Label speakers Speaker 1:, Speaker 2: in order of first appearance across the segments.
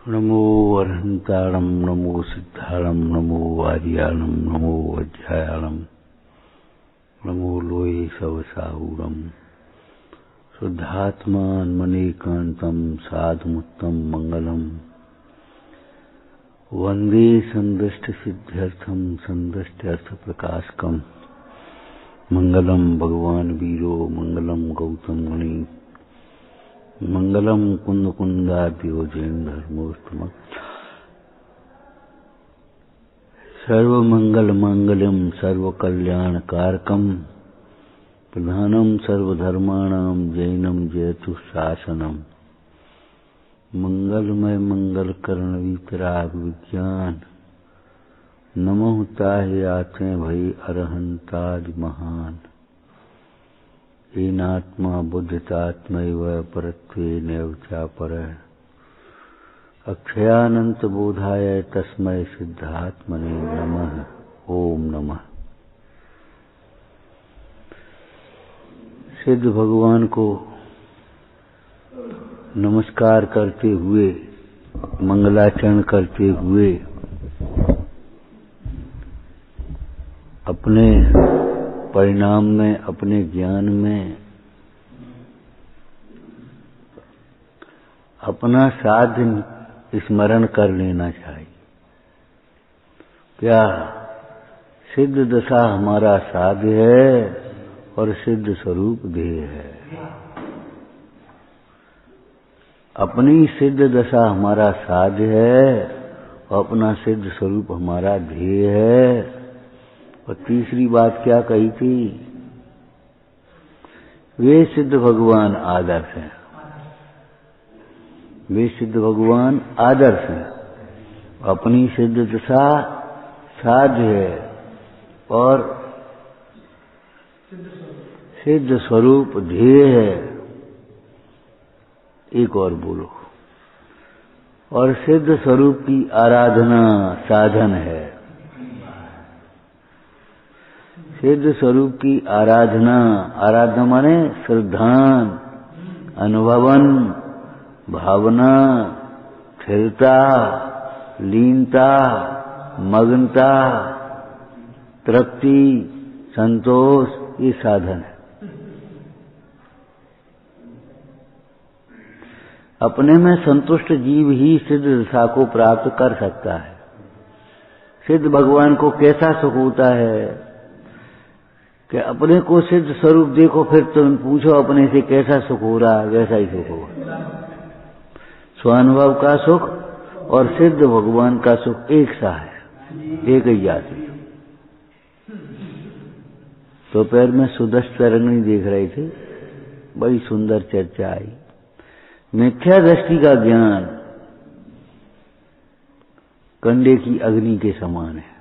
Speaker 1: नमो अरहंताणं नमो सिद्धाणं नमो आर्याणं नमो वज्रायाणं नमो लोये सवसाहूरं शुद्धात्मान्मनेकान्तं साधुमुत्तम मंगलम वंदे संदृष्टसिद्ध्यर्थं संदृष्ट्यर्थप्रकाशकम् मंगलम भगवान वीरो मंगलम गौतम मुनि मंगलम कुंद कुंदाद्यो जैन धर्मोत्तम सर्वमंगल मांगल्यम सर्वकल्याणकारकम प्रधानम सर्वधर्माणाम जैनम जयतु शासनम मंगलमय मंगलकर्ण वितराग विज्ञान नमो ताहि आते भई अरहंताज महान हीनात्मा बुद्धितात्मैव परत्वे नैव चापरः अक्षयानंत बोधाय तस्मै सिद्धात्मने नमः। ओम नमः। सिद्ध भगवान को नमस्कार करते हुए मंगलाचरण करते हुए अपने परिणाम में अपने ज्ञान में अपना साध्य स्मरण कर लेना चाहिए। क्या सिद्ध दशा हमारा साध्य है और सिद्ध स्वरूप ध्येय है। अपनी सिद्ध दशा हमारा साध्य है और अपना सिद्ध स्वरूप हमारा ध्येय है। और तीसरी बात क्या कही थी? वे सिद्ध भगवान आदर्श हैं। वे सिद्ध भगवान आदर्श हैं। अपनी सिद्ध दशा साध्य है और सिद्ध स्वरूप ध्येय है। एक और बोलो। और सिद्ध स्वरूप की आराधना साधन है। सिद्ध स्वरूप की आराधना, आराधना माने श्रद्धान, अनुभवन, भावना, स्थिरता, लीनता, मग्नता, तृप्ति, संतोष, ये साधन है। अपने में संतुष्ट जीव ही सिद्ध दशा को प्राप्त कर सकता है। सिद्ध भगवान को कैसा सुख होता है कि अपने को सिद्ध स्वरूप देखो, फिर तुम पूछो अपने से कैसा सुख हो रहा है, वैसा ही सुख होगा। स्वानुभव का सुख और सिद्ध भगवान का सुख एक सा है, एक ही जाति। दोपहर में सुदर्श तरंगनी देख रहे थे, बड़ी सुंदर चर्चा आई। मिथ्या दृष्टि का ज्ञान कंडे की अग्नि के समान है।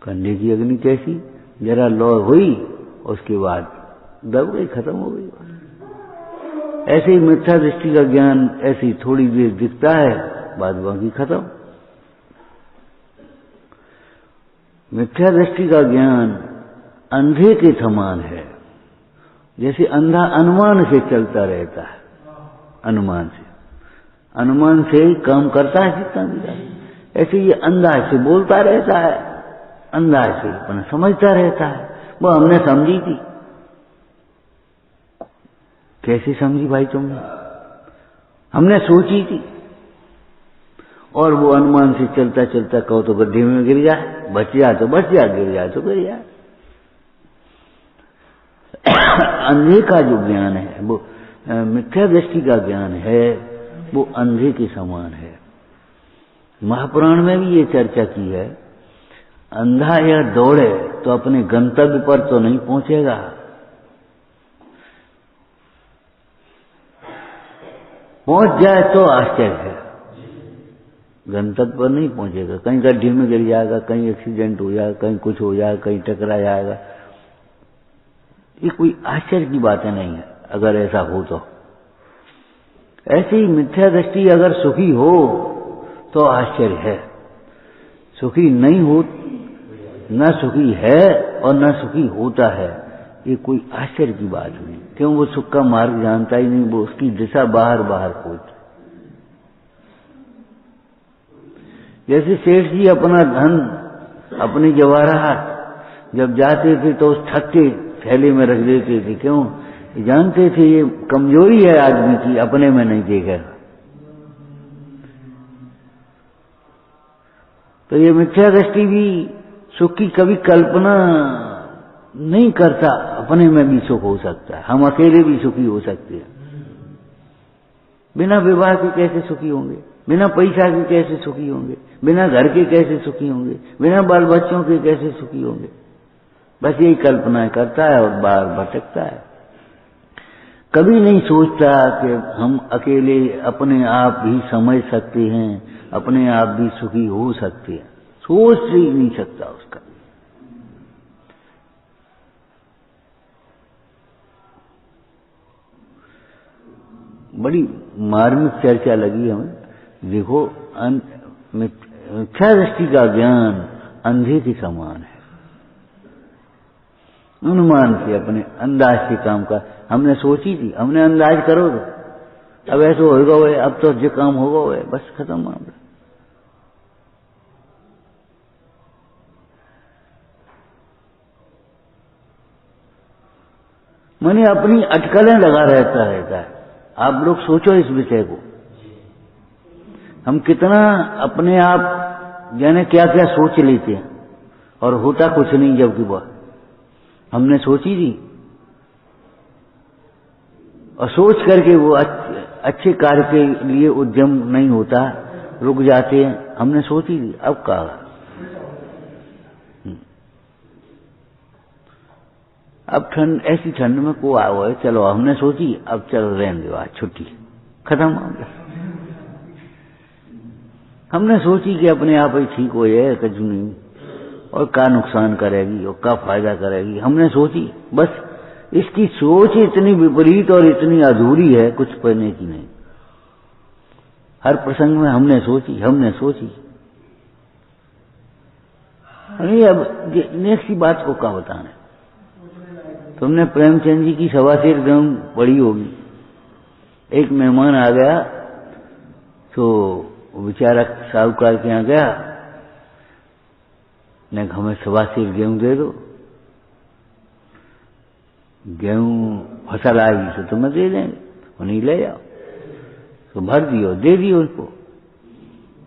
Speaker 1: कंडे की अग्नि कैसी? जरा लौ हुई, उसके बाद दब गई, खत्म हो गई। ऐसे ही मिथ्या दृष्टि का ज्ञान ऐसी थोड़ी देर दिखता है, बाद बाकी खत्म। मिथ्या दृष्टि का ज्ञान अंधे के समान है। जैसे अंधा अनुमान से चलता रहता है, अनुमान से ही काम करता है जितना भी। ऐसे ये अंधा से बोलता रहता है, अंधा से अपना समझता रहता है। वो हमने समझी थी। कैसे समझी भाई तुमने? हमने सोची थी। और वो अनुमान से चलता चलता कहो तो गड्ढे में गिर जाए, बच जाए तो बच जाए, गिर जाए तो गिर जाए। अंधे का जो ज्ञान है, वो मिथ्या दृष्टि का ज्ञान है, वो अंधे के समान है। महापुराण में भी ये चर्चा की है। अंधा या दौड़े तो अपने गंतव्य पर तो नहीं पहुंचेगा। पहुंच जाए तो आश्चर्य है, गंतव्य पर नहीं पहुंचेगा। कहीं गड्ढे में गिर जाएगा, कहीं एक्सीडेंट हो जाएगा, कहीं कुछ हो जाएगा, कहीं टकरा जाएगा। ये कोई आश्चर्य की बातें नहीं है अगर ऐसा हो तो। ऐसी ही मिथ्या दृष्टि अगर सुखी हो तो आश्चर्य है। सुखी नहीं हो, न सुखी है और न सुखी होता है, ये कोई आश्चर्य की बात नहीं। क्यों? वो सुख का मार्ग जानता ही नहीं, वो उसकी दिशा बाहर बाहर खोजता। जैसे सेठ जी अपना धन, अपनी जवाहरात जब जाते थे तो उस ठग के थैले में रख देते थे। क्यों? जानते थे ये कमजोरी है आदमी की, अपने में नहीं देखेगा। तो ये मिथ्या दृष्टि भी सुख की कभी कल्पना नहीं करता, अपने में भी सुख हो सकता है, हम अकेले भी सुखी हो सकते हैं। बिना विवाह के कैसे सुखी होंगे, बिना पैसा के कैसे सुखी होंगे, बिना घर के कैसे सुखी होंगे, बिना बाल बच्चों के कैसे सुखी होंगे। बस यही कल्पना करता है और बार भटकता है, कभी नहीं सोचता कि हम अकेले अपने आप भी समझ सकते हैं, अपने आप भी सुखी हो सकते हैं। सोच ही नहीं सकता उसका। बड़ी मार्मिक चर्चा लगी हमें। देखो, मिथ्या दृष्टि का ज्ञान अंधे के समान है। अनुमान से, अपने अंदाज से काम का। हमने सोची थी, हमने अंदाज करो तो अब ऐसा होगा वो, अब तो जो काम होगा वो, बस खत्म मामला। मैंने अपनी अटकलें लगा रहता है। आप लोग सोचो इस विषय को, हम कितना अपने आप जाने क्या क्या सोच लेते हैं और होता कुछ नहीं, जबकि वह हमने सोची थी और सोच करके वो अच्छे कार्य के लिए उद्यम नहीं होता, रुक जाते हैं। हमने सोची थी, अब कहा अब ठंड, ऐसी ठंड में को आओ है, चलो हमने सोची, अब चलो रहने दो, आज छुट्टी, खत्म हो गया। हमने सोची कि अपने आप ही ठीक हो जाए, कुछ नहीं, और क्या नुकसान करेगी और क्या फायदा करेगी, हमने सोची। बस इसकी सोच इतनी विपरीत और इतनी अधूरी है, कुछ पढ़ने की नहीं। हर प्रसंग में हमने सोची, हमने सोची। अरे अब नेक्स्ट की बात को क्या बताने। तुमने प्रेमचंद जी की सवासिर ग्रंथ पढ़ी होगी। एक मेहमान आ गया तो बेचारा साहूकार के यहाँ गया, ने हमें सवासिर गेहूं दे दो, गेहूं फसल आई तो तुम्हें दे देंगे, उन्हें ले जाओ। तो भर दियो, दे दियो उसको।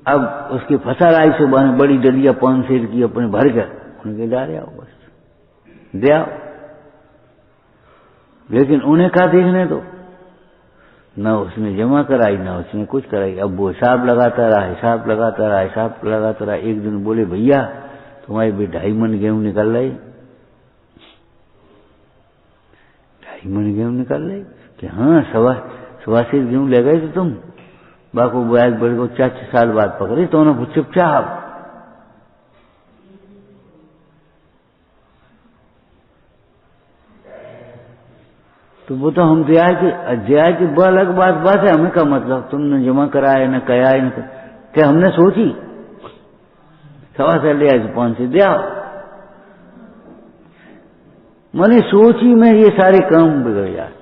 Speaker 1: अब उसकी फसल आई सुबह में, बड़ी डलिया 5 सेर की अपने भर कर उनके डाले आओ, बस दे आओ। लेकिन उन्हें क्या देखने दो, न उसने जमा कराई, न उसने कुछ कराई। अब वो हिसाब लगाता रहा, हिसाब लगाता रहा, हिसाब लगाता रहा। एक दिन बोले, भैया तुम्हारी भी 2.5 मन गेहूं निकल रही। 2.5 मन गेहूं निकल रही कि हाँ, सवा सेर गेहूं ले गए थे तुम। बाको ब्याज बढ़ को 4 साल बाद पकड़े तो उन्होंने चुपचाप। तो वो तो हम दिया कि वो अलग बात है, हमें का मतलब, तुमने जमा कराया न कया न क्या, हमने सोची 1.25 सेर ले आए तो 5 सेर दिया। मैंने सोची में ये सारे काम बिगड़ जाए।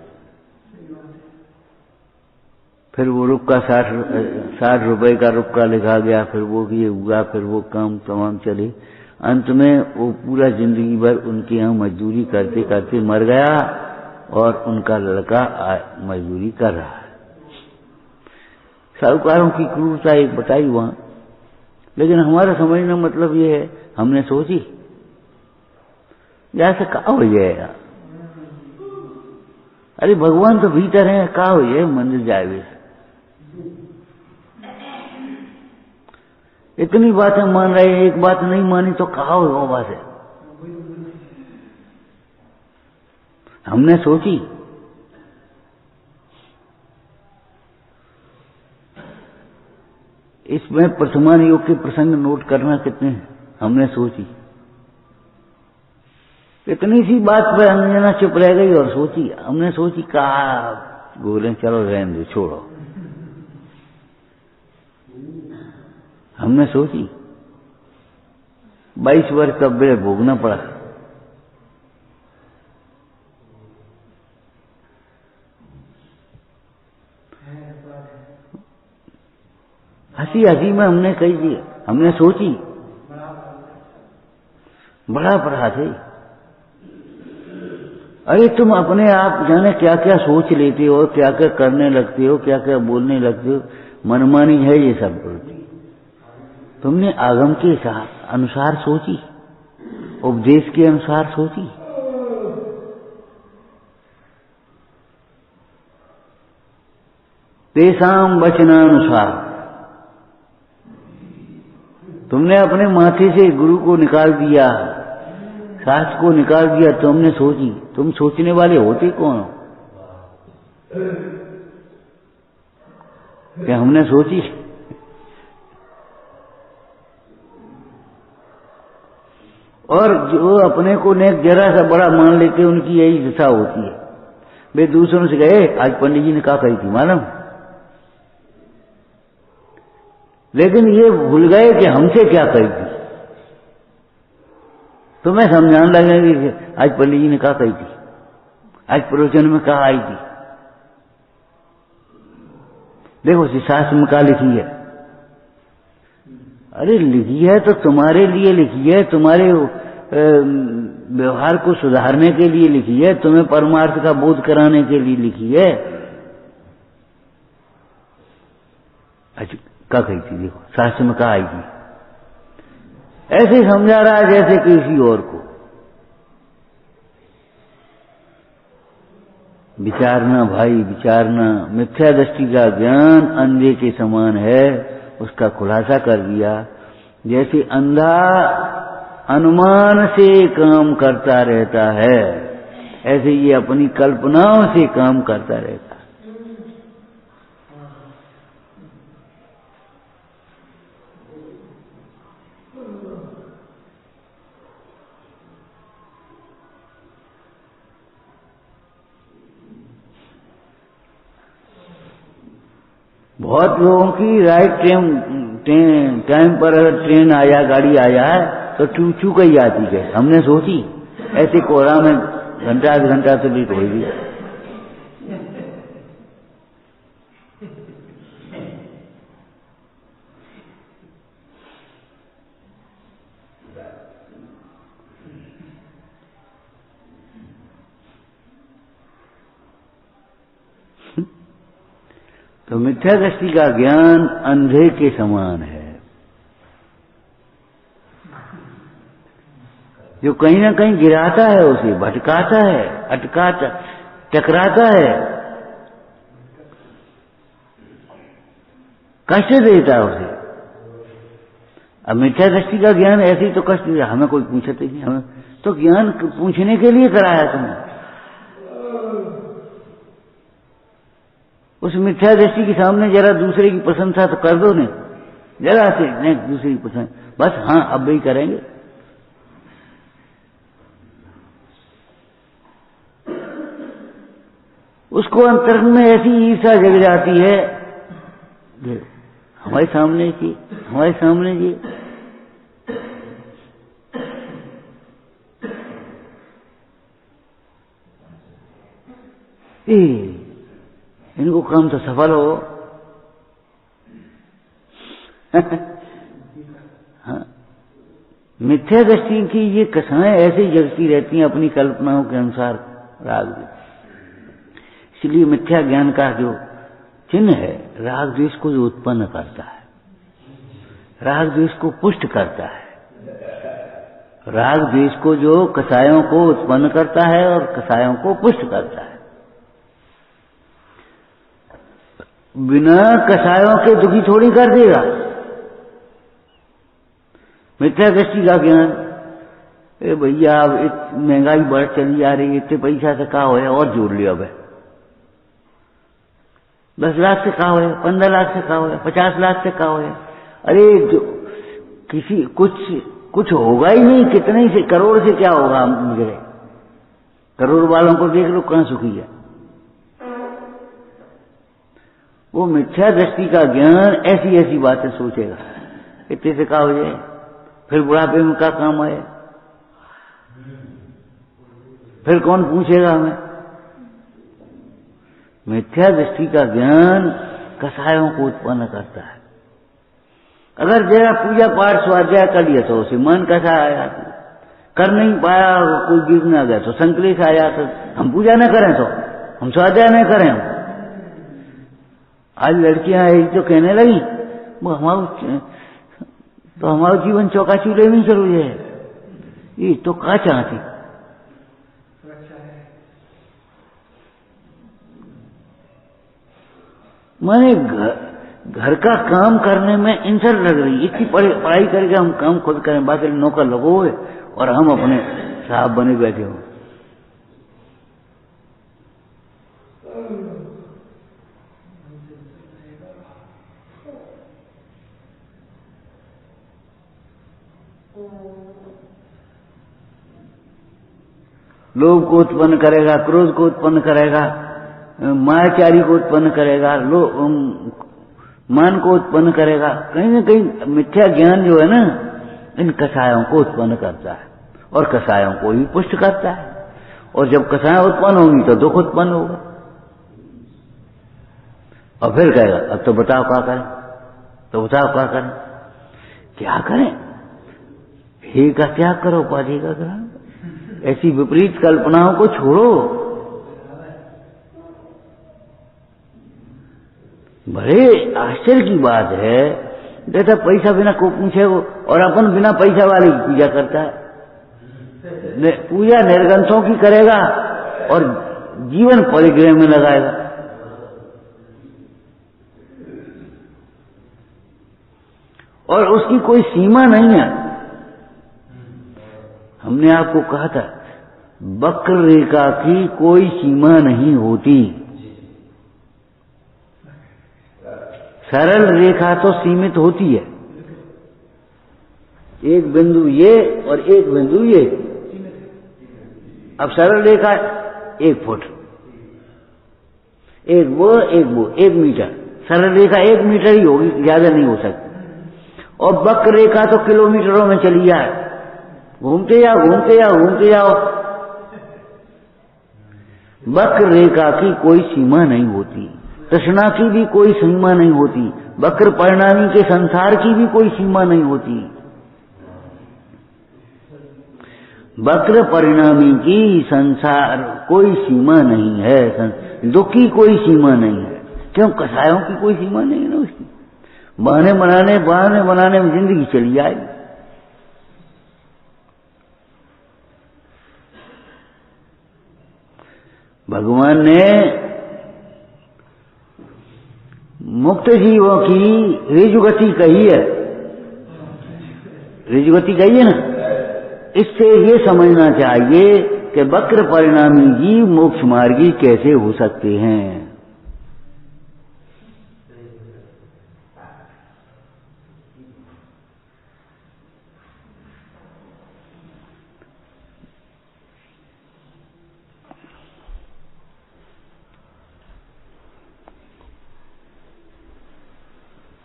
Speaker 1: फिर वो रुपया 60 रुपए का रुपया लिखा गया, फिर वो ये हुआ, फिर वो काम तमाम चले। अंत में वो पूरा जिंदगी भर उनके यहाँ मजदूरी करते करते मर गया और उनका लड़का मजदूरी कर रहा है। साहूकारों की क्रूरता एक बताई वहां, लेकिन हमारा समझना मतलब ये है, हमने सोची जैसे कहा हो जाएगा। अरे भगवान तो भीतर है, कहा हो जाए मंदिर जाए। इतनी बातें मान रहे हैं, एक बात नहीं मानी तो कहा हो वो बात है। हमने सोची। इसमें वर्तमान योग के प्रसंग नोट करना कितने हैं, हमने सोची। इतनी सी बात पर अंजना चुप रह गई और सोची। हमने सोची, कहा बोले चलो रहने दो, छोड़ो। हमने सोची 22 वर्ष का बेड़ भोगना पड़ा। हंसी हंसी में हमने कही थी, हमने सोची, बड़ा अपराध है। अरे तुम अपने आप जाने क्या क्या सोच लेते हो, क्या क्या करने लगते हो, क्या क्या बोलने लगते हो, मनमानी है ये सब प्रवृत्ति। तुमने आगम के अनुसार सोची, उपदेश के अनुसार सोची। तेसाम वचनानुसार तुमने अपने माथे से गुरु को निकाल दिया, शास्त्र को निकाल दिया, तुमने सोची। तुम सोचने वाले होते कौन हो? क्या हमने सोची? और जो अपने को नेक जरा सा बड़ा मान लेते उनकी यही दशा होती है। वे दूसरों से गए, आज पंडित जी ने क्या कही थी मालूम, लेकिन ये भूल गए कि हमसे क्या कही थी। तुम्हें समझाने लगेंगे कि आज पंडित जी ने क्या कही थी, आज प्रवचन में क्या आई थी। देखो शास्त्र में क्या लिखी है। अरे लिखी है तो तुम्हारे लिए लिखी है, तुम्हारे व्यवहार को सुधारने के लिए लिखी है, तुम्हें परमार्थ का बोध कराने के लिए लिखी है। अच्छा क्या कही थी, देखो शास्त्र में क्या आई थी। ऐसे समझा रहा है जैसे किसी और को। विचारना भाई, विचारना। मिथ्या दृष्टि का ज्ञान अंधे के समान है, उसका खुलासा कर दिया। जैसे अंधा अनुमान से काम करता रहता है, ऐसे ये अपनी कल्पनाओं से काम करता रहता है। बहुत लोगों की राइट टाइम पर अगर ट्रेन आया, गाड़ी आया है तो चू चू कही आती है। हमने सोची ऐसे कोहरा में घंटा आध घंटा तो लेट होगी। तो मिथ्या दृष्टि का ज्ञान अंधे के समान है, जो कहीं ना कहीं गिराता है, उसे भटकाता है, अटकाता, टकराता है, कष्ट देता है उसे। अब मिथ्या दृष्टि का ज्ञान ऐसे ही तो कष्ट दिया। हमें कोई पूछते नहीं, हमें तो ज्ञान पूछने के लिए कराया तुमने। उस मिथ्या दृष्टि के सामने जरा दूसरे की प्रशंसा तो कर दो ने, जरा से नहीं दूसरे की प्रशंसा, बस हाँ अब भी करेंगे। उसको अंतर में ऐसी ईर्षा जग जाती है, हमारे सामने की, हमारे सामने की। इनको काम तो सफल हो। हाँ, मिथ्या दृष्टि की ये कथाएं ऐसे जगती रहती हैं अपनी कल्पनाओं के अनुसार राग द्वेष। इसलिए मिथ्या ज्ञान का जो चिन्ह है, राग द्वेष को जो उत्पन्न करता है, राग द्वेष को पुष्ट करता है, राग द्वेष को जो कसायों को उत्पन्न करता है और कसायों को पुष्ट करता है। बिना कसायों के दुखी थोड़ी कर देगा मिथ्या दृष्टि का ज्ञान। भैया अब महंगाई बढ़ चली आ रही है, इतने पैसा से कहा होया और जोड़ लिया। अब 10 लाख से कहा होया, 15 लाख से कहा होया, 50 लाख से कहा होया। अरे जो किसी कुछ होगा ही नहीं, कितने से करोड़ से क्या होगा। मुझे करोड़ वालों को देख लो कहां सुखी है। वो मिथ्या दृष्टि का ज्ञान ऐसी ऐसी बातें सोचेगा, इतने से क्या हो जाए, फिर बुढ़ापे में क्या काम आए, फिर कौन पूछेगा हमें। मिथ्या दृष्टि का ज्ञान कसायों को उत्पन्न करता है, अगर जरा पूजा पाठ स्वाध्याय कर लिया तो उसे मन कैसा आया, कर नहीं पाया, कोई गिर न गया तो संकलेश आया, तो हम पूजा न करें तो हम स्वाध्याय न करें। आज लड़कियां तो कहने लगी हमारा जीवन चौका चूल्हे में चलो जाए, ये तो क्या चाहती। मैंने घर का काम करने में इंसल्ट लग रही, इतनी पढ़ाई करके हम काम खुद करें, बाकी नौकर लगो हुए और हम अपने साहब बने बैठे हो। लोभ को उत्पन्न करेगा, क्रोध को उत्पन्न करेगा, मायाचारी को उत्पन्न करेगा, मान को उत्पन्न करेगा। कहीं न कहीं मिथ्या ज्ञान जो है ना, इन कषायों को उत्पन्न करता है और कषायों को ही पुष्ट करता है। और जब कषाय उत्पन्न होंगी तो दुख उत्पन्न होगा। और फिर कहेगा अब तो बताओ क्या करें, तो बताओ क्या करें, क्या करें, हे का त्याग करो, उपाधि का ग्रहण। ऐसी विपरीत कल्पनाओं को छोड़ो। बड़े आश्चर्य की बात है, जैसा पैसा बिना को पूछे और अपन बिना पैसा वाले की पूजा करता है। पूजा निर्गंथों की करेगा और जीवन परिग्रह में लगाएगा। और उसकी कोई सीमा नहीं है। हमने आपको कहा था वक्र रेखा की कोई सीमा नहीं होती। सरल रेखा तो सीमित होती है, एक बिंदु ये और एक बिंदु ये। अब सरल रेखा 1 फुट, एक वो 1 मीटर। सरल रेखा 1 मीटर ही होगी, ज्यादा नहीं हो सकती। और वक्र रेखा तो किलोमीटरों में चली जाए, घूमते जाओ घूमते जाओ घूमते जाओ। वक्र रेखा की कोई सीमा नहीं होती, तृष्णा की भी कोई सीमा नहीं होती, वक्र परिणामी के संसार की भी कोई सीमा नहीं होती। वक्र परिणामी की संसार कोई सीमा नहीं है, दुख की कोई सीमा नहीं है। क्यों? कषायों की कोई सीमा नहीं है ना उसकी। बहाने बनाने में जिंदगी चली जाएगी। भगवान ने मुक्त जीवों की ऋजुगति कही है, ऋजुगति कही है ना। इससे ये समझना चाहिए कि वक्र परिणामी जीव मोक्ष मार्गी कैसे हो सकते हैं।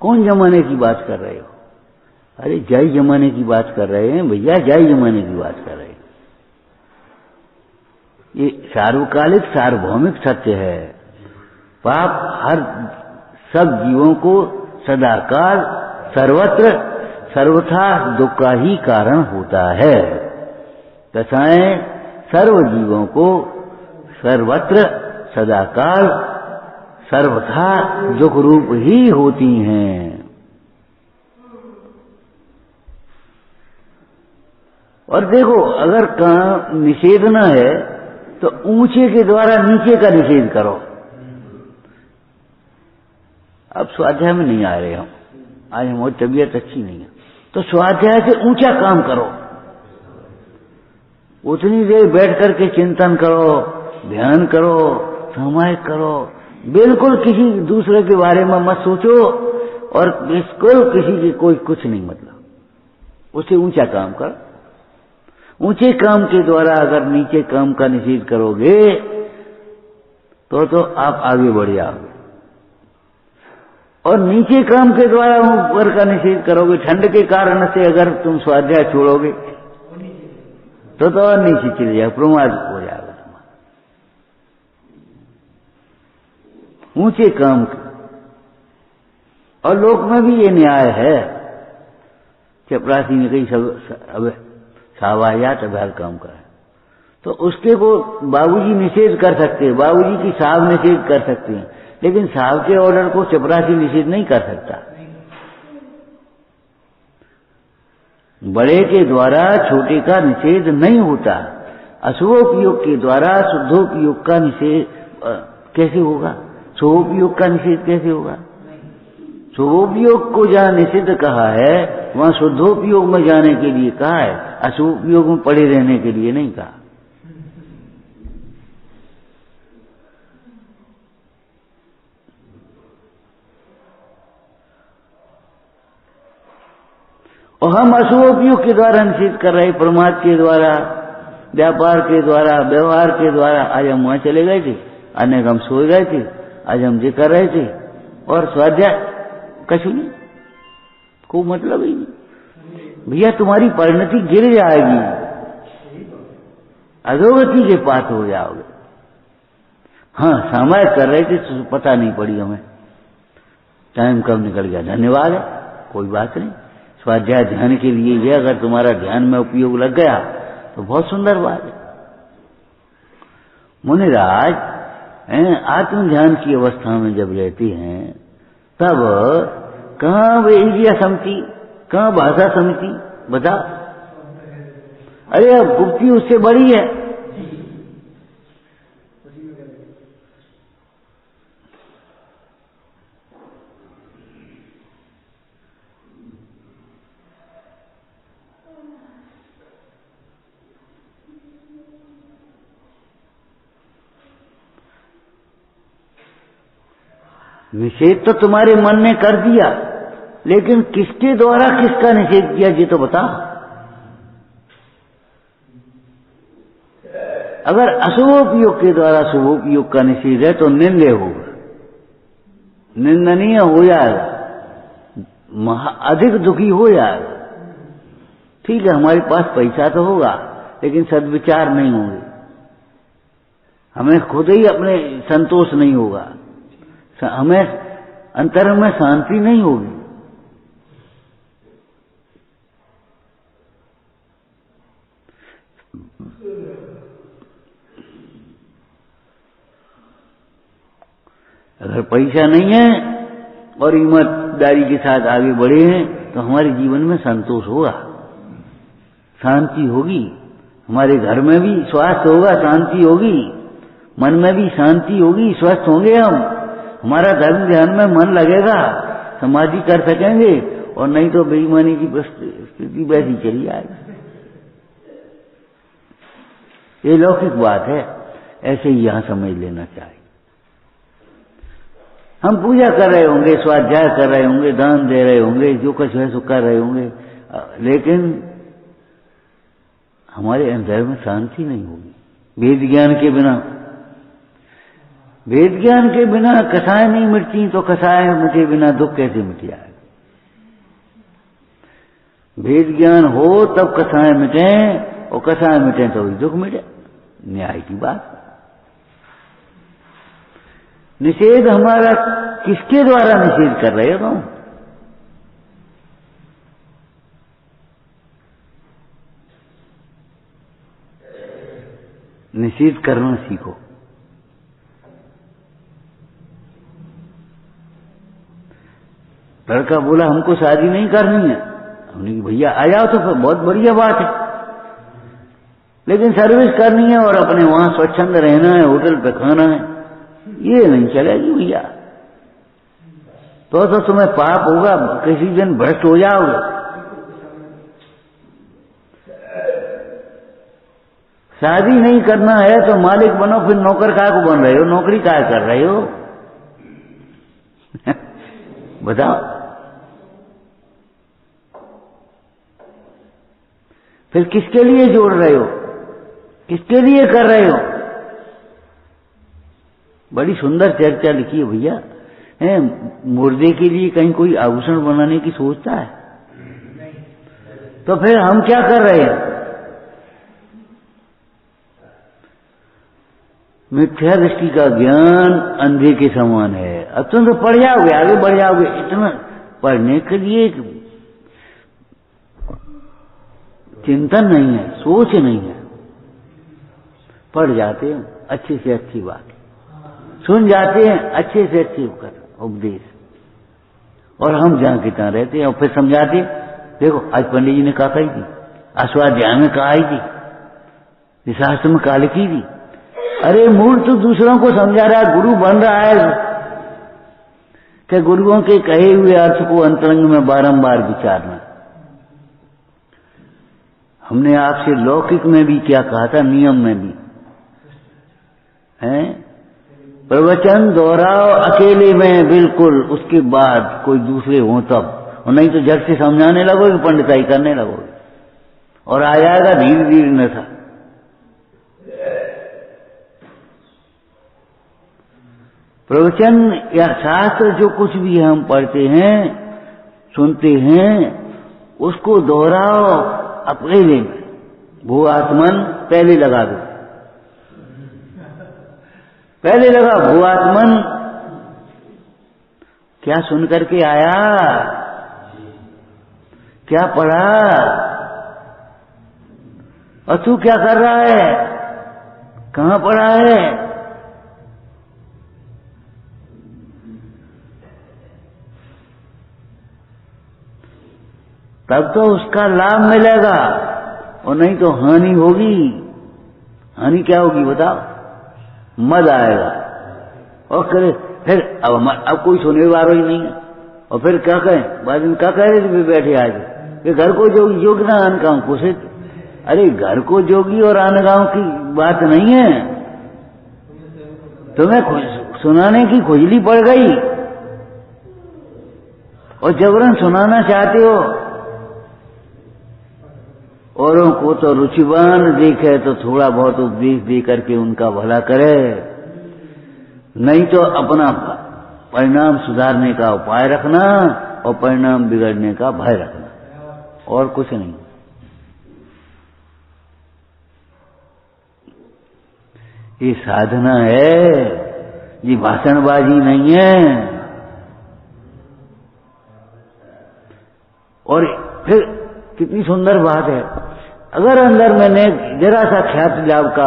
Speaker 1: कौन जमाने की बात कर रहे हो? अरे जय जमाने की बात कर रहे हैं भैया, जय जमाने की बात कर रहे हैं। ये सार्वकालिक सार्वभौमिक सत्य है। पाप हर सब जीवों को सदाकाल सर्वत्र सर्वथा दुख का ही कारण होता है। दशाएं सर्व जीवों को सर्वत्र सदाकाल सर्वथा दुख रूप ही होती हैं। और देखो, अगर काम निषेधना है तो ऊंचे के द्वारा नीचे का निषेध करो। अब स्वाध्याय में नहीं आ रहे हम, आज हमारी तबीयत अच्छी नहीं है, तो स्वाध्याय से ऊंचा काम करो। उतनी देर बैठ करके चिंतन करो, ध्यान करो, सामायिक करो। बिल्कुल किसी दूसरे के बारे में मत सोचो और बिल्कुल किसी की कोई कुछ नहीं मतलब। उसे ऊंचा काम कर। ऊंचे काम के द्वारा अगर नीचे काम का निषेध करोगे तो आप आगे बढ़ जाओगे। और नीचे काम के द्वारा ऊपर का निषेध करोगे, ठंड के कारण से अगर तुम स्वाध्याय छोड़ोगे तो और नीचे चले जाओ, प्रमाद हो जाएगा। ऊंचे काम और लोक में भी ये न्याय है चपरासी ने कही सब सावायात अभ्यास काम का है, तो उसके को बाबूजी निषेध कर सकते हैं, बाबूजी की साहब निषेध कर सकते हैं, लेकिन साहब के ऑर्डर को चपरासी निषेध नहीं कर सकता। बड़े के द्वारा छोटे का निषेध नहीं होता। अशुभोपयोग के द्वारा शुद्धोपयोग का निषेध कैसे होगा? शुभोपयोग का निषेध कैसे होगा? शुभोपयोग को जहाँ निषिद्ध कहा है वहाँ शुद्धोपयोग में जाने के लिए कहा है, अशुभोपयोग में पड़े रहने के लिए नहीं कहा। और हम अशुभोपयोग के द्वारा निषेध कर रहे, प्रमाद के द्वारा, व्यापार के द्वारा, व्यवहार के द्वारा। आज हम वहां चले गए थे, अनेक हम सो गए थे, आज हम ये कर रहे थे, और स्वाध्याय कछु नहीं, कोई मतलब ही नहीं। भैया तुम्हारी परिणति गिर जाएगी, अधोगति के पास हो जाओगे। हाँ, सामायिक कर रहे थे तो पता नहीं पड़ी हमें, टाइम कब निकल गया। धन्यवाद है, कोई बात नहीं। स्वाध्याय ध्यान के लिए ये अगर तुम्हारा ध्यान में उपयोग लग गया तो बहुत सुंदर बात है। मुनिराज आत्म ध्यान की अवस्था में जब रहते हैं तब कहाँ वे इंद्रिया समझती, कहाँ भाषा समझती, बता। अरे अब गुप्ती उससे बड़ी है। निषेध तो तुम्हारे मन ने कर दिया, लेकिन किसके द्वारा किसका निषेध किया ये तो बता। अगर अशुभोपयोग के द्वारा शुभोपयोग का निषेध है तो निंदनीय होगा, निंदनीय हो जाएगा, अधिक दुखी हो जाएगा। ठीक है, हमारे पास पैसा तो होगा लेकिन सद्विचार नहीं होंगे, हमें खुद ही अपने संतोष नहीं होगा, हमें अंतर में शांति नहीं होगी। अगर पैसा नहीं है और ईमानदारी के साथ आगे बढ़े हैं तो हमारे जीवन में संतोष होगा, शांति होगी, हमारे घर में भी स्वास्थ्य होगा, शांति होगी, मन में भी शांति होगी, स्वस्थ होंगे हम, हमारा धर्म ध्यान में मन लगेगा, समाधि कर सकेंगे। और नहीं तो बेईमानी की स्थिति वैसी चली आएगी। ये लौकिक बात है, ऐसे ही यहां समझ लेना चाहिए। हम पूजा कर रहे होंगे, स्वाध्याय कर रहे होंगे, दान दे रहे होंगे, जो कुछ है सो कर रहे होंगे, लेकिन हमारे अंदर में शांति नहीं होगी। वेद ज्ञान के बिना, वेद ज्ञान के बिना कसाय नहीं मिटती, तो कसाय मिटे बिना दुख कैसे मिट जाएगा? वेद ज्ञान हो तब कसाय मिटे, और कसाय मिटे तो दुख मिटे, न्याय की बात। निषेध हमारा किसके द्वारा निषेध कर रहे हो? निषेध करना सीखो। लड़का बोला हमको शादी नहीं करनी है, हमने कहा भैया आ जाओ तो फिर बहुत बढ़िया बात है, लेकिन सर्विस करनी है और अपने वहां स्वच्छंद रहना है, होटल पे खाना है, ये नहीं चलेगी भैया। तो तुम्हें पाप होगा, किसी दिन भ्रष्ट हो जाओगे। शादी नहीं करना है तो मालिक बनो, फिर नौकर काय को बन रहे हो, नौकरी काय कर रहे हो? बताओ। फिर किसके लिए जोड़ रहे हो, किसके लिए कर रहे हो? बड़ी सुंदर चर्चा लिखी है भैया। मुर्दे के लिए कहीं कोई आभूषण बनाने की सोचता है? तो फिर हम क्या कर रहे हैं? मिथ्या दृष्टि का ज्ञान अंधे के समान है। अब तुम तो पढ़ जाओगे, आगे बढ़ जाओगे, इतना पढ़ने के लिए चिंतन नहीं है, सोच नहीं है। पढ़ जाते हैं अच्छी से अच्छी बात, सुन जाते हैं अच्छे से अच्छी उपदेश, और हम जहां की तहां रहते हैं और फिर समझाते। देखो आज पंडित जी ने कहा कही थी, अश्वाध्याय में कहा ही थी, शास्त्र में काल की थी। अरे मूल तो दूसरों को समझा रहा है, गुरु बन रहा है कि गुरुओं के कहे हुए अर्थ को अंतरंग में बारंबार विचारना। हमने आपसे लौकिक में भी क्या कहा था, नियम में भी है, प्रवचन दोहराओ अकेले में बिल्कुल, उसके बाद कोई दूसरे हो तब, और नहीं तो झट से समझाने लगोगे, पंडिताई करने लगोगे और आ जाएगा धीरे धीरे नशा। प्रवचन या शास्त्र जो कुछ भी हम पढ़ते हैं सुनते हैं उसको दोहराओ अकेले में। वो आत्मन पहले लगा दो, पहले लगा वो आत्मन। क्या सुन करके आया, क्या पढ़ा, और तू क्या कर रहा है, कहां पढ़ा है। तब तो उसका लाभ मिलेगा, और नहीं तो हानि होगी। हानि क्या होगी बताओ, मद आएगा और करे फिर अब कोई सुनने वाला ही नहीं है, और फिर क्या कहें, बाद में क्या कह रहे थे बैठे आज कि घर को जोगी जोगी ना आन गाँव कुशित। अरे घर को जोगी और आन गाँव की बात नहीं है, तुम्हें सुनाने की खुजली पड़ गई और जबरन सुनाना चाहते हो। औरों को तो रुचिवान देखे तो थोड़ा बहुत उपदेश दे करके उनका भला करे, नहीं तो अपना परिणाम सुधारने का उपाय रखना और परिणाम बिगड़ने का भय रखना, और कुछ नहीं। ये साधना है, ये भाषणबाजी नहीं है। और फिर कितनी सुंदर बात है, अगर अंदर मैंने जरा सा ख्याति लाभ का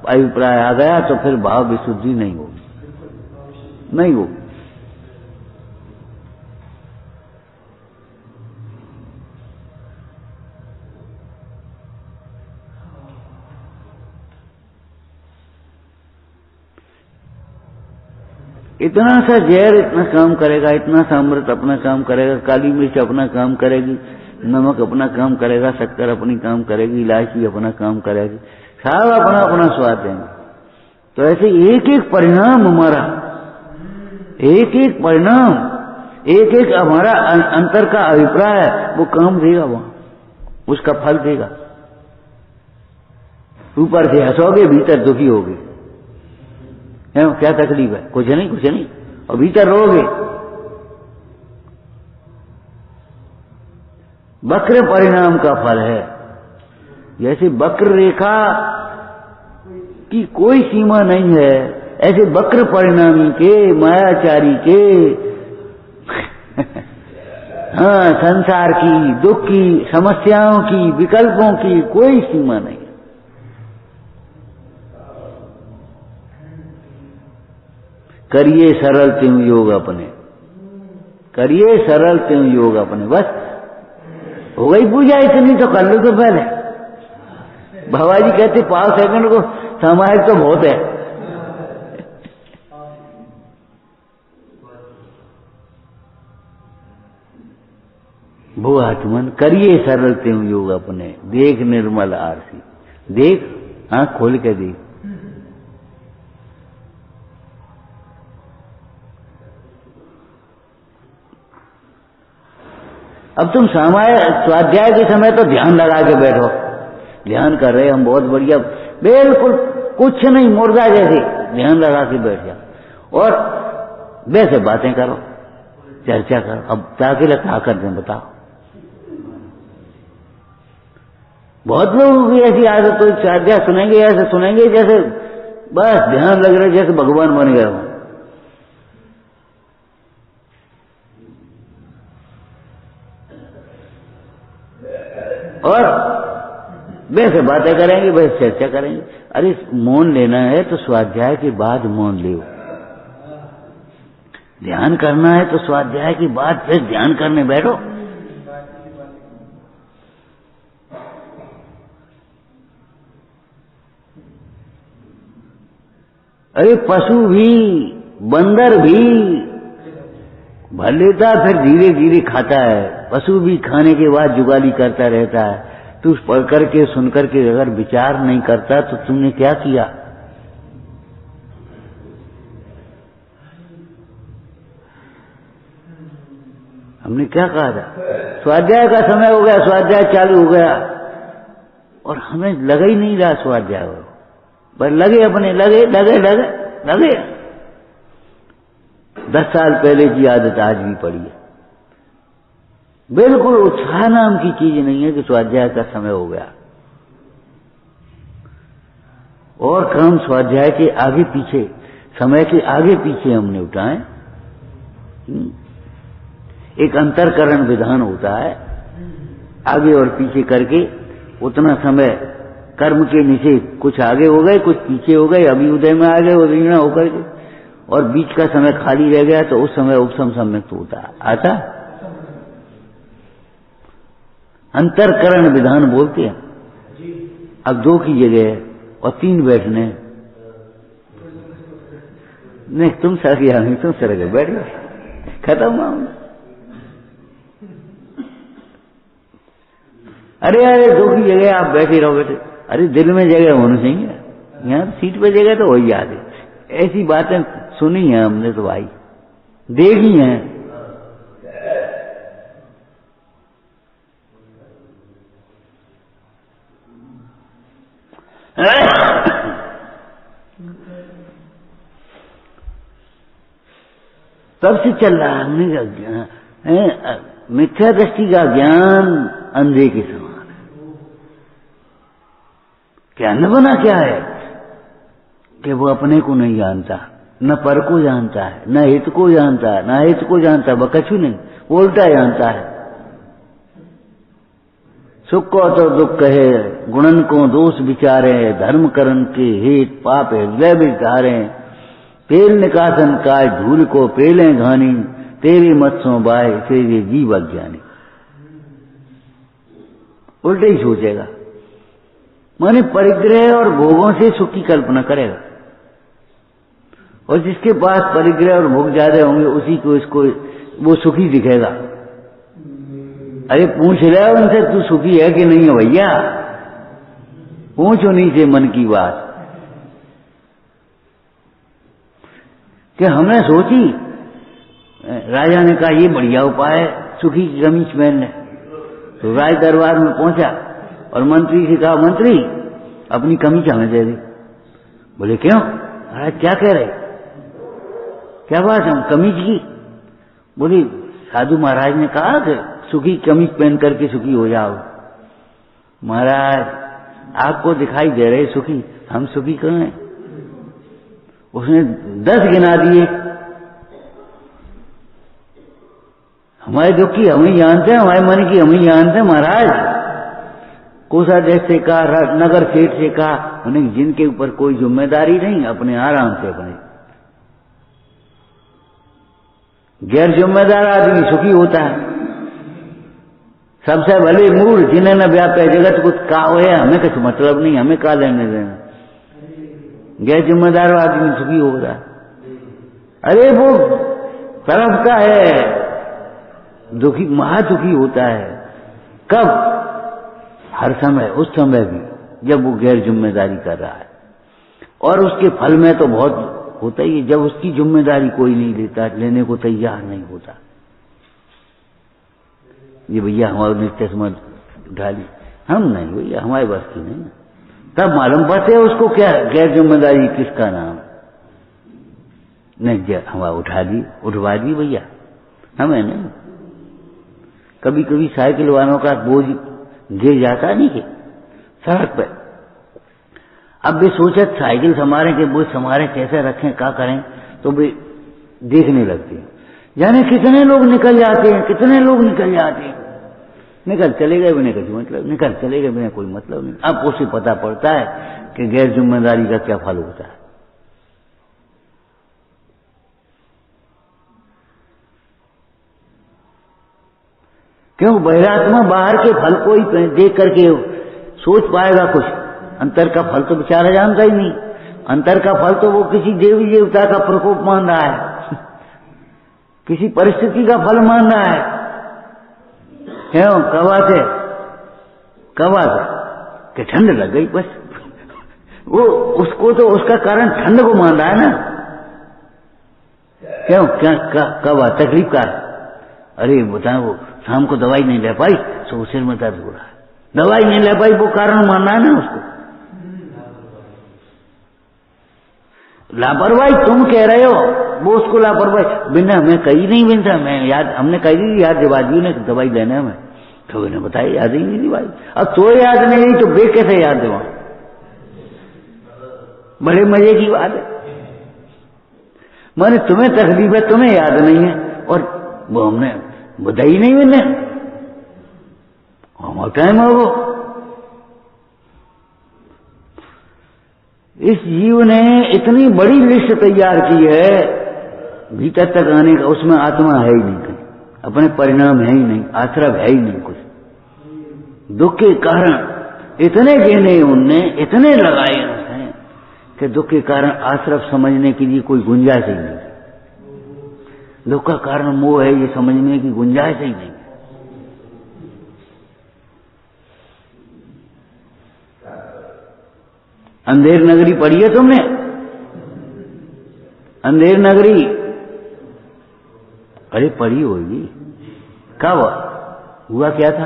Speaker 1: अभिप्राय आ गया तो फिर भाव विशुद्धि नहीं होगी, नहीं होगी। इतना सा जहर इतना काम करेगा, इतना सा अमृत अपना काम करेगा, काली मिर्च अपना काम करेगी, नमक अपना काम करेगा, शक्कर अपनी काम करेगी, इलायची अपना काम करेगी, सब अपना अपना स्वाद देंगे। तो ऐसे एक एक परिणाम हमारा, एक एक परिणाम, एक एक हमारा अंतर का अभिप्राय वो काम देगा, वहां उसका फल देगा। ऊपर से हंसोगे भीतर दुखी होगे, क्या तकलीफ है, कुछ नहीं कुछ नहीं, और भीतर रोगे। वक्र परिणाम का फल है, जैसे वक्र रेखा की कोई सीमा नहीं है, ऐसे वक्र परिणामी के, मायाचारी के हाँ, संसार की, दुख की, समस्याओं की, विकल्पों की कोई सीमा नहीं। करिए सरल त्यों योग अपने, करिए सरल त्यों योग अपने, बस हो गई पूजा, इतनी तो कर लो। तो पहले बाबाजी कहते 5 सेकंड को सामायिक तो बहुत है। वो आत्मन करिए सरल त्यों योग अपने, देख निर्मल आरसी, देख आंख खोल के देख। अब तुम स्वाध्याय के समय तो ध्यान लगा के बैठो, ध्यान कर रहे हम बहुत बढ़िया, बिल्कुल कुछ नहीं, मुर्दा जैसे ध्यान लगा के बैठ जाओ और वैसे बातें करो, चर्चा करो। अब ताकि लगा कर दें, बताओ। बहुत लोगों की ऐसी आदत हो, स्वाध्याय सुनेंगे ऐसे सुनेंगे जैसे बस ध्यान लग रहा, जैसे भगवान बन गए हो। और वैसे बातें करेंगे, वैसे चर्चा करेंगे। अरे मौन लेना है तो स्वाध्याय के बाद मौन लो, ध्यान करना है तो स्वाध्याय के बाद फिर ध्यान करने बैठो। अरे पशु भी, बंदर भी भर लेता, फिर धीरे धीरे खाता है। पशु भी खाने के बाद जुगाली करता रहता है। तू पढ़ करके सुन करके अगर विचार नहीं करता तो तुमने क्या किया? हमने क्या कहा था? स्वाध्याय का समय हो गया, स्वाध्याय चालू हो गया और हमें लगा ही नहीं रहा स्वाध्याय हो, पर लगे अपने, लगे लगे लगे लगे। 10 साल पहले की आदत आज भी पड़ी है। बिल्कुल उत्साह नाम की चीज नहीं है कि स्वाध्याय का समय हो गया। और काम स्वाध्याय के आगे पीछे, समय के आगे पीछे हमने उठाए। एक अंतरकरण विधान होता है, आगे और पीछे करके उतना समय कर्म के निषेध, कुछ आगे हो गए कुछ पीछे हो गए, अभी उदय में आ गए उदयना होकर के, और बीच का समय खाली रह गया तो उस समय उपसम सम्यक्त होता आता। अंतरकरण विधान बोलते हैं। अब 2 की जगह और 3 बैठने, नहीं तुम सर गया नहीं, तुम सर गए, बैठ गए, खत्म मामला। अरे अरे 2 की जगह आप बैठे रहो बेटे। अरे दिल में जगह होनी चाहिए, यहाँ सीट पे जगह तो वही याद है। ऐसी बातें सुनी है हमने तो भाई, देखी हैं। तब से चल रहा है। हमने मिथ्या दृष्टि का ज्ञान अंधे के समान है। क्या न बना क्या है कि वो अपने को नहीं जानता, न पर को जानता है, न हित को जानता है, न हित को जानता है, वह कछु नहीं, वो उल्टा जानता है। सुख को तो दुख कहे, गुणन को दोष विचारे, धर्म करण के हेत पाप हृदय विचारे, तेल निकासन काय धूल को पेले घानी, तेरे मत सो बाय तेरे जीव अज्ञानी। उल्टे ही सोचेगा, माने परिग्रह और भोगों से सुख की कल्पना करेगा, और जिसके पास परिग्रह और भोग ज्यादा होंगे उसी को इसको वो सुखी दिखेगा। अरे पूछ रहे उनसे, तू सुखी है कि नहीं है भैया? पूछ उन्हीं से मन की बात। कि हमने सोची, राजा ने कहा ये बढ़िया उपाय है, सुखी की कमीज पहन ले। तो राज दरबार में पहुंचा और मंत्री से कहा, मंत्री अपनी कमीज हमें दे दे। बोले क्यों? महाराज क्या कह रहे, क्या बात है कमीज की? बोली साधु महाराज ने कहा कि सुखी कमीज पहन करके सुखी हो जाओ। महाराज आपको दिखाई दे रहे सुखी, हम सुखी कहाँ हैं? उसने 10 गिना दिए। हमारे दुख की हम ही जानते हैं, हमारे मन की हम ही जानते हैं महाराज। कोषाध्यक्ष से कहा, नगर सेठ से कहा, उन्हें जिनके ऊपर कोई जिम्मेदारी नहीं, अपने आराम से अपने। गैर जिम्मेदार आदमी सुखी होता है। सबसे भले मूड जिन्हें न व्यापे जगत कुछ का हो, हमें कुछ मतलब नहीं, हमें का लेने देना। गैर जिम्मेदार आदमी सुखी होगा। अरे वो तरफ का है दुखी, महादुखी होता है। कब? हर समय, उस समय भी जब वो गैर जिम्मेदारी कर रहा है, और उसके फल में तो बहुत होता ही है जब उसकी जिम्मेदारी कोई नहीं लेता, लेने को तैयार नहीं होता। ये भैया हमारे नित्य समझ उठा ली, हम नहीं भैया, हमारे बस की नहीं। तब मालूम पड़ते है उसको क्या गैर जिम्मेदारी किसका नाम नहीं। हमारा उठा दी, उठवा दी भैया, हमें नहीं। कभी कभी साइकिल वालों का बोझ गिर जाता नहीं कि सड़क पे, अब वे सोचे साइकिल संभालें कि बोझ संभालें, कैसे रखें, क्या करें, तो वे देखने लगते हैं। जाने कितने लोग निकल जाते हैं, कितने लोग निकल जाते हैं। निकल चले गए बिना कुछ मतलब, निकल चले गए बिना कोई मतलब नहीं। अब उसे पता पड़ता है कि गैर जिम्मेदारी का क्या फल होता है। क्यों? बहिरात्मा बाहर के फल को ही देख करके सोच पाएगा कुछ, अंतर का फल तो बेचारा जानता ही नहीं। अंतर का फल तो वो किसी देवी देवता का प्रकोप मान रहा है, किसी परिस्थिति का फल मान रहा है। क्यों? कब आते कि ठंड लग गई, बस वो उसको तो उसका कारण ठंड को मान रहा है ना। क्यों? क्या कब आ तकलीफ का? अरे बताओ, वो शाम को दवाई नहीं ले पाई तो सिर में दर्द हो रहा है, दवाई नहीं ले पाई, वो कारण मानना है ना उसको। लापरवाही तुम कह रहे हो, वो उसको लापरवाही। बिना मैं कही नहीं बिनता, मैं याद हमने कही थी याद दिवाजी ने दवाई देने में, तो मैंने बताया याद ही नहीं दिवाई। अब तो याद नहीं रही तो बे कैसे याद देवा? बड़े मजे की बात है। मैंने तुम्हें तकलीफ है, तुम्हें याद नहीं है, और वो हमने बताई नहीं मैंने, हमारा टाइम है वो। इस जीव ने इतनी बड़ी लिस्ट तैयार की है भीतर तक आने का, उसमें आत्मा है ही नहीं कहीं, अपने परिणाम है ही नहीं, आश्रव है ही नहीं कुछ। दुख के कारण इतने गेने उनने, इतने लगाए उसने कि दुख के कारण आश्रव समझने के लिए कोई गुंजाइश ही नहीं। दुख का कारण मोह है, ये समझने की गुंजाइश ही नहीं। अंधेर नगरी पढ़ी है तुमने? अंधेर नगरी अरे पढ़ी होगी। कब हुआ क्या था?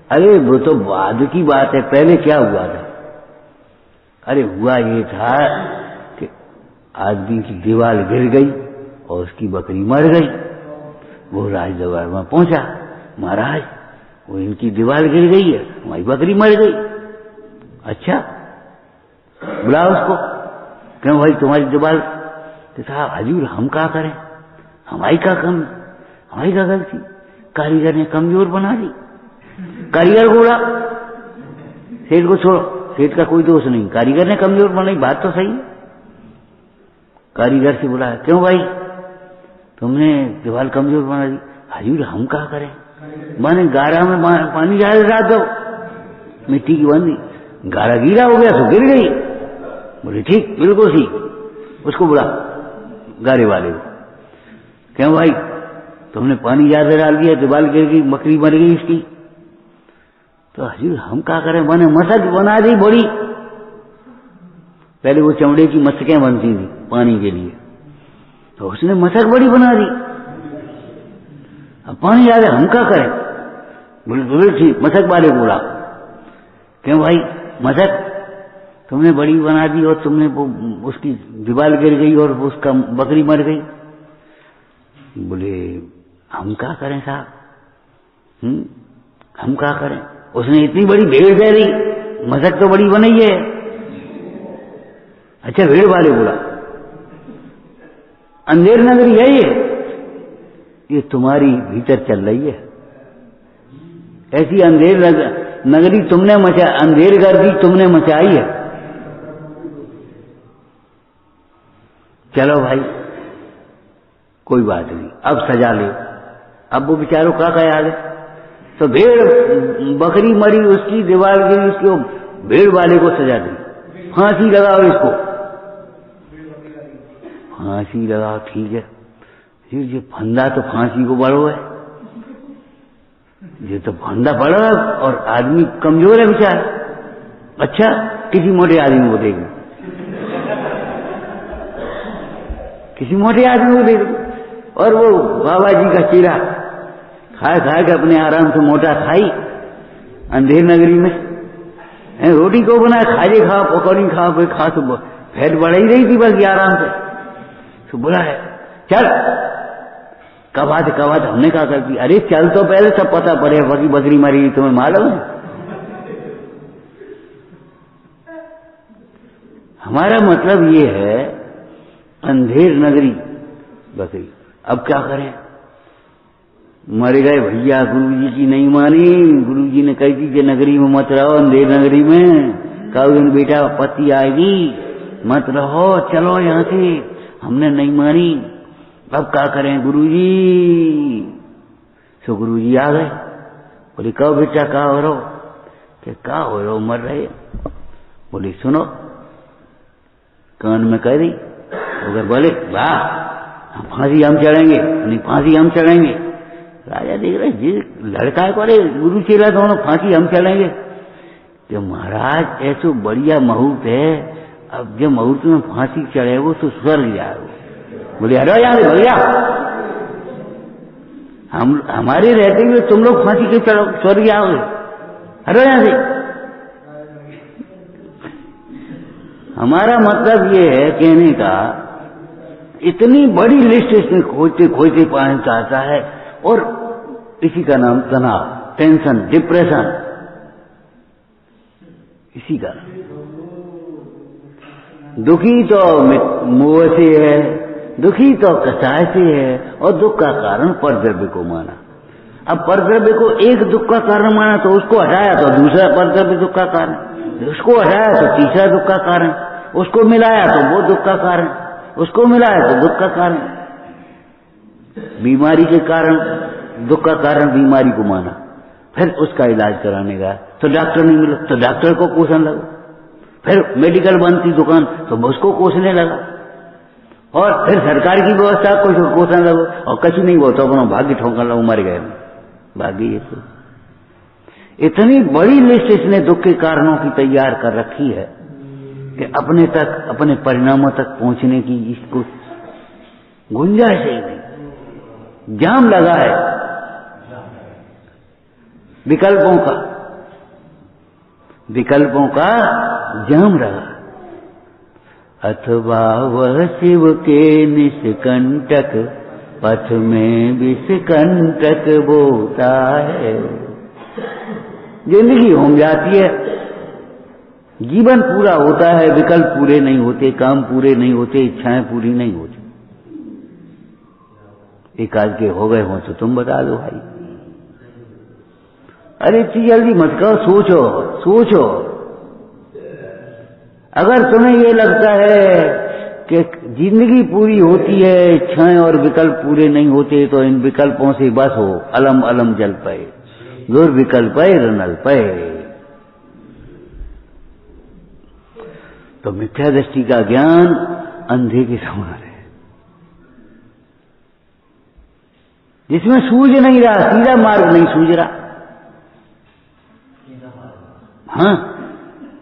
Speaker 1: अरे वो तो बाद की बात है, पहले क्या हुआ था? अरे हुआ ये था कि आदमी की दीवार गिर गई और उसकी बकरी मर गई। वो राज दरबार में पहुंचा, महाराज वो इनकी दीवार गिर गई है, हमारी बकरी मर गई। अच्छा बुला उसको। क्यों भाई तुम्हारी दीवार? तो साहब हजूर हम क्या करें, हमारी क्या कम, हमारी क्या गलती, कारीगर ने कमजोर बना दी। कारीगर बोला सेठ को छोड़ो, सेठ का कोई दोष नहीं, कारीगर ने कमजोर बनाई, बात तो सही है। कारीगर से बुलाया, क्यों भाई तुमने दीवार कमजोर बना दी? हजूर हम क्या करें, माने गारा में पानी ज्यादा डाल दो, मिट्टी की बंदी, गारा गीला हो गया तो गिर गई। बोले ठीक, बिल्कुल ठीक। उसको बुला गारे वाले को, क्यों भाई तुमने पानी ज्यादा डाल दिया, दीवार गिर गई, बकरी मर गई इसकी। तो हजूर हम क्या करें, मैंने मशक बना दी बड़ी। पहले वो चमड़े की मशकें बनती थी पानी के लिए, तो उसने मशक बड़ी बना दी। अब पानी ज्यादा हम क्या करें? बोले ठीक, मशक वाले बोला, क्यों भाई मशक तुमने बड़ी बना दी और तुमने वो उसकी दीवार गिर गई और उसका बकरी मर गई। बोले हम क्या करें साहब, हम क्या करें, उसने इतनी बड़ी भेड़ दे दी, मशक तो बड़ी बनाई है। अच्छा भेड़ वाले बोला, अंधेर नगरी है ये तुम्हारी भीतर चल रही है, ऐसी अंधेर नगरी तुमने अंधेर गर्दी तुमने मचाई है। चलो भाई कोई बात नहीं, अब सजा ले। अब वो बेचारों का याद है, तो भेड़ बकरी मरी, उसकी दीवार गिरी, उसको भेड़ वाले को सजा दी, फांसी लगाओ इसको, फांसी लगाओ। ठीक है, ये फंदा तो फांसी को बड़ो है, ये तो फंदा बड़ा और आदमी कमजोर है बेचारा। अच्छा किसी मोटे आदमी को देख, किसी मोटे आदमी को देख, और वो बाबा जी का चीरा खा के अपने आराम से मोटा खाई अंधेर नगरी में। रोटी को बनाया, खाजे खा, पकौड़ी खा, खा तो फैट बढ़ ही रही थी बस आराम से। तो बोला है चल, कब आते हमने कहा करती, अरे चल तो पहले सब पता पड़े, बकरी मरी तुम्हें मालूम है। हमारा मतलब ये है अंधेर नगरी बकरी। अब क्या करें, मर गए भैया, गुरुजी की नहीं मानी। गुरुजी ने कही थी कि नगरी में मत रहो, अंधेर नगरी में, कल दिन बेटा पति आएगी, मत रहो, चलो यहाँ से। हमने नहीं मानी, अब क्या करें गुरुजी? सो गुरुजी आ गए। बोले कहो बेटा क्या हो रहो? कि क्या हो रहो, मर रहे? बोले सुनो, कान में कह दी। बोले वाह, फांसी हम चढ़ेंगे, नहीं फांसी हम चढ़ेंगे। राजा देख रहे जी लड़का है, बोले गुरु चेला दोनों फांसी हम चढ़ेंगे। तो महाराज ऐसो बढ़िया मुहूर्त है, अब जब मुहूर्त में फांसी चढ़े वो तो स्वर्ग जाओ। बोले हटो यहाँ से भैया, हम हमारे रहते हुए तुम लोग फांसी के चढ़ो, स्वर्ग जाओगे, हटो यहाँ से। हमारा मतलब ये है कहने का, इतनी बड़ी लिस्ट इसमें खोजते खोजते पाना चाहता है, और इसी का नाम तनाव, टेंशन, डिप्रेशन, इसी का दुखी तो मोह से है, दुखी तो कसाय से है, और दुख का कारण परद्रव्य को माना। अब परद्रव्य को एक दुख का कारण माना तो उसको हटाया तो दूसरा परद्रव्य दुख का कारण, उसको हटाया तो तीसरा दुख का कारण, उसको मिलाया तो वो दुख का कारण, उसको मिलाया तो दुख का कारण। बीमारी के कारण दुख का कारण बीमारी को माना, फिर उसका इलाज कराने गया तो डॉक्टर नहीं मिला तो डॉक्टर को कोसने लगा, फिर मेडिकल बंद थी दुकान तो उसको कोसने लगा, और फिर सरकार की व्यवस्था को कोसने लगा, और कुछ नहीं हुआ तो अपना भाग्य ठोंका लगा, मर गए भाग्य। ये तो इतनी बड़ी लिस्ट इसने दुख के कारणों की तैयार कर रखी है कि अपने तक, अपने परिणामों तक पहुंचने की इसको गुंजाइश ही नहीं, जाम लगा है विकल्पों का जाम रहा। अथवा वह शिव के निष्कंटक, पथ में विषकंटक बोता है। जिंदगी हो जाती है, जीवन पूरा होता है, विकल्प पूरे नहीं होते, काम पूरे नहीं होते, इच्छाएं पूरी नहीं होती। एक आज के हो गए हो तो तुम बता दो भाई। अरे इतनी जल्दी मत करो, सोचो सोचो। अगर तुम्हें ये लगता है कि जिंदगी पूरी होती है, इच्छाएं और विकल्प पूरे नहीं होते, तो इन विकल्पों से बस हो, अलम अलम जल पाए, दुर्विकल्प नल पाए। तो मिथ्या दृष्टि का ज्ञान अंधे के समान है, जिसमें सूझ नहीं रहा, सीधा मार्ग नहीं सूझ रहा। हाँ,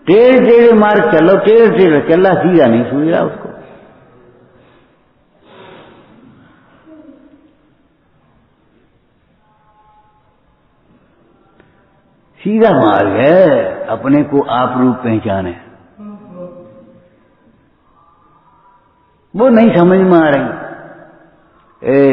Speaker 1: टेढ़े टेढ़े मार्ग चलो, टेढ़े टेढ़े चल रहा, सीधा नहीं सूझ रहा उसको। सीधा मार्ग है, अपने को आप रूप पहचाने, वो नहीं समझ में आ रही।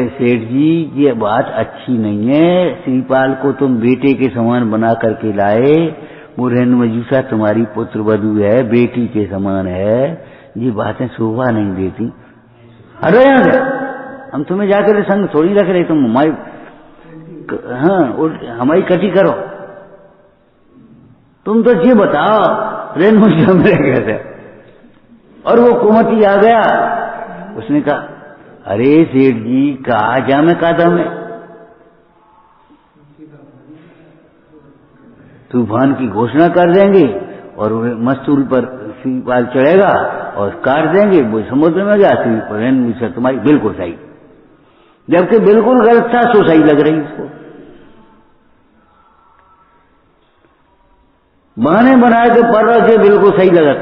Speaker 1: सेठ जी ये बात अच्छी नहीं है, श्रीपाल को तुम बेटे के समान बना करके लाए, मुरहन मजूसा तुम्हारी पुत्र वधू है, बेटी के समान है, ये बातें शोभा नहीं देती। अरे यार हम तुम्हें जाकर संग थोड़ी रख रहे, तुम हमारी, हाँ हमारी कटी करो। तुम तो ये बताओ रेन मुझे कैसे। और वो कुमती आ गया, उसने कहा अरे सेठ जी कहा जा मैं कदम है, तूफान की घोषणा कर देंगे और मस्तूल पर श्रीपाल चढ़ेगा और काट देंगे, वो समुद्र में गया, श्रीपाल तुम्हारी बिल्कुल सही, जबकि बिल्कुल गलत था, सो सही लग रही इसको। बहाने बनाए के पर से बिल्कुल सही लगा,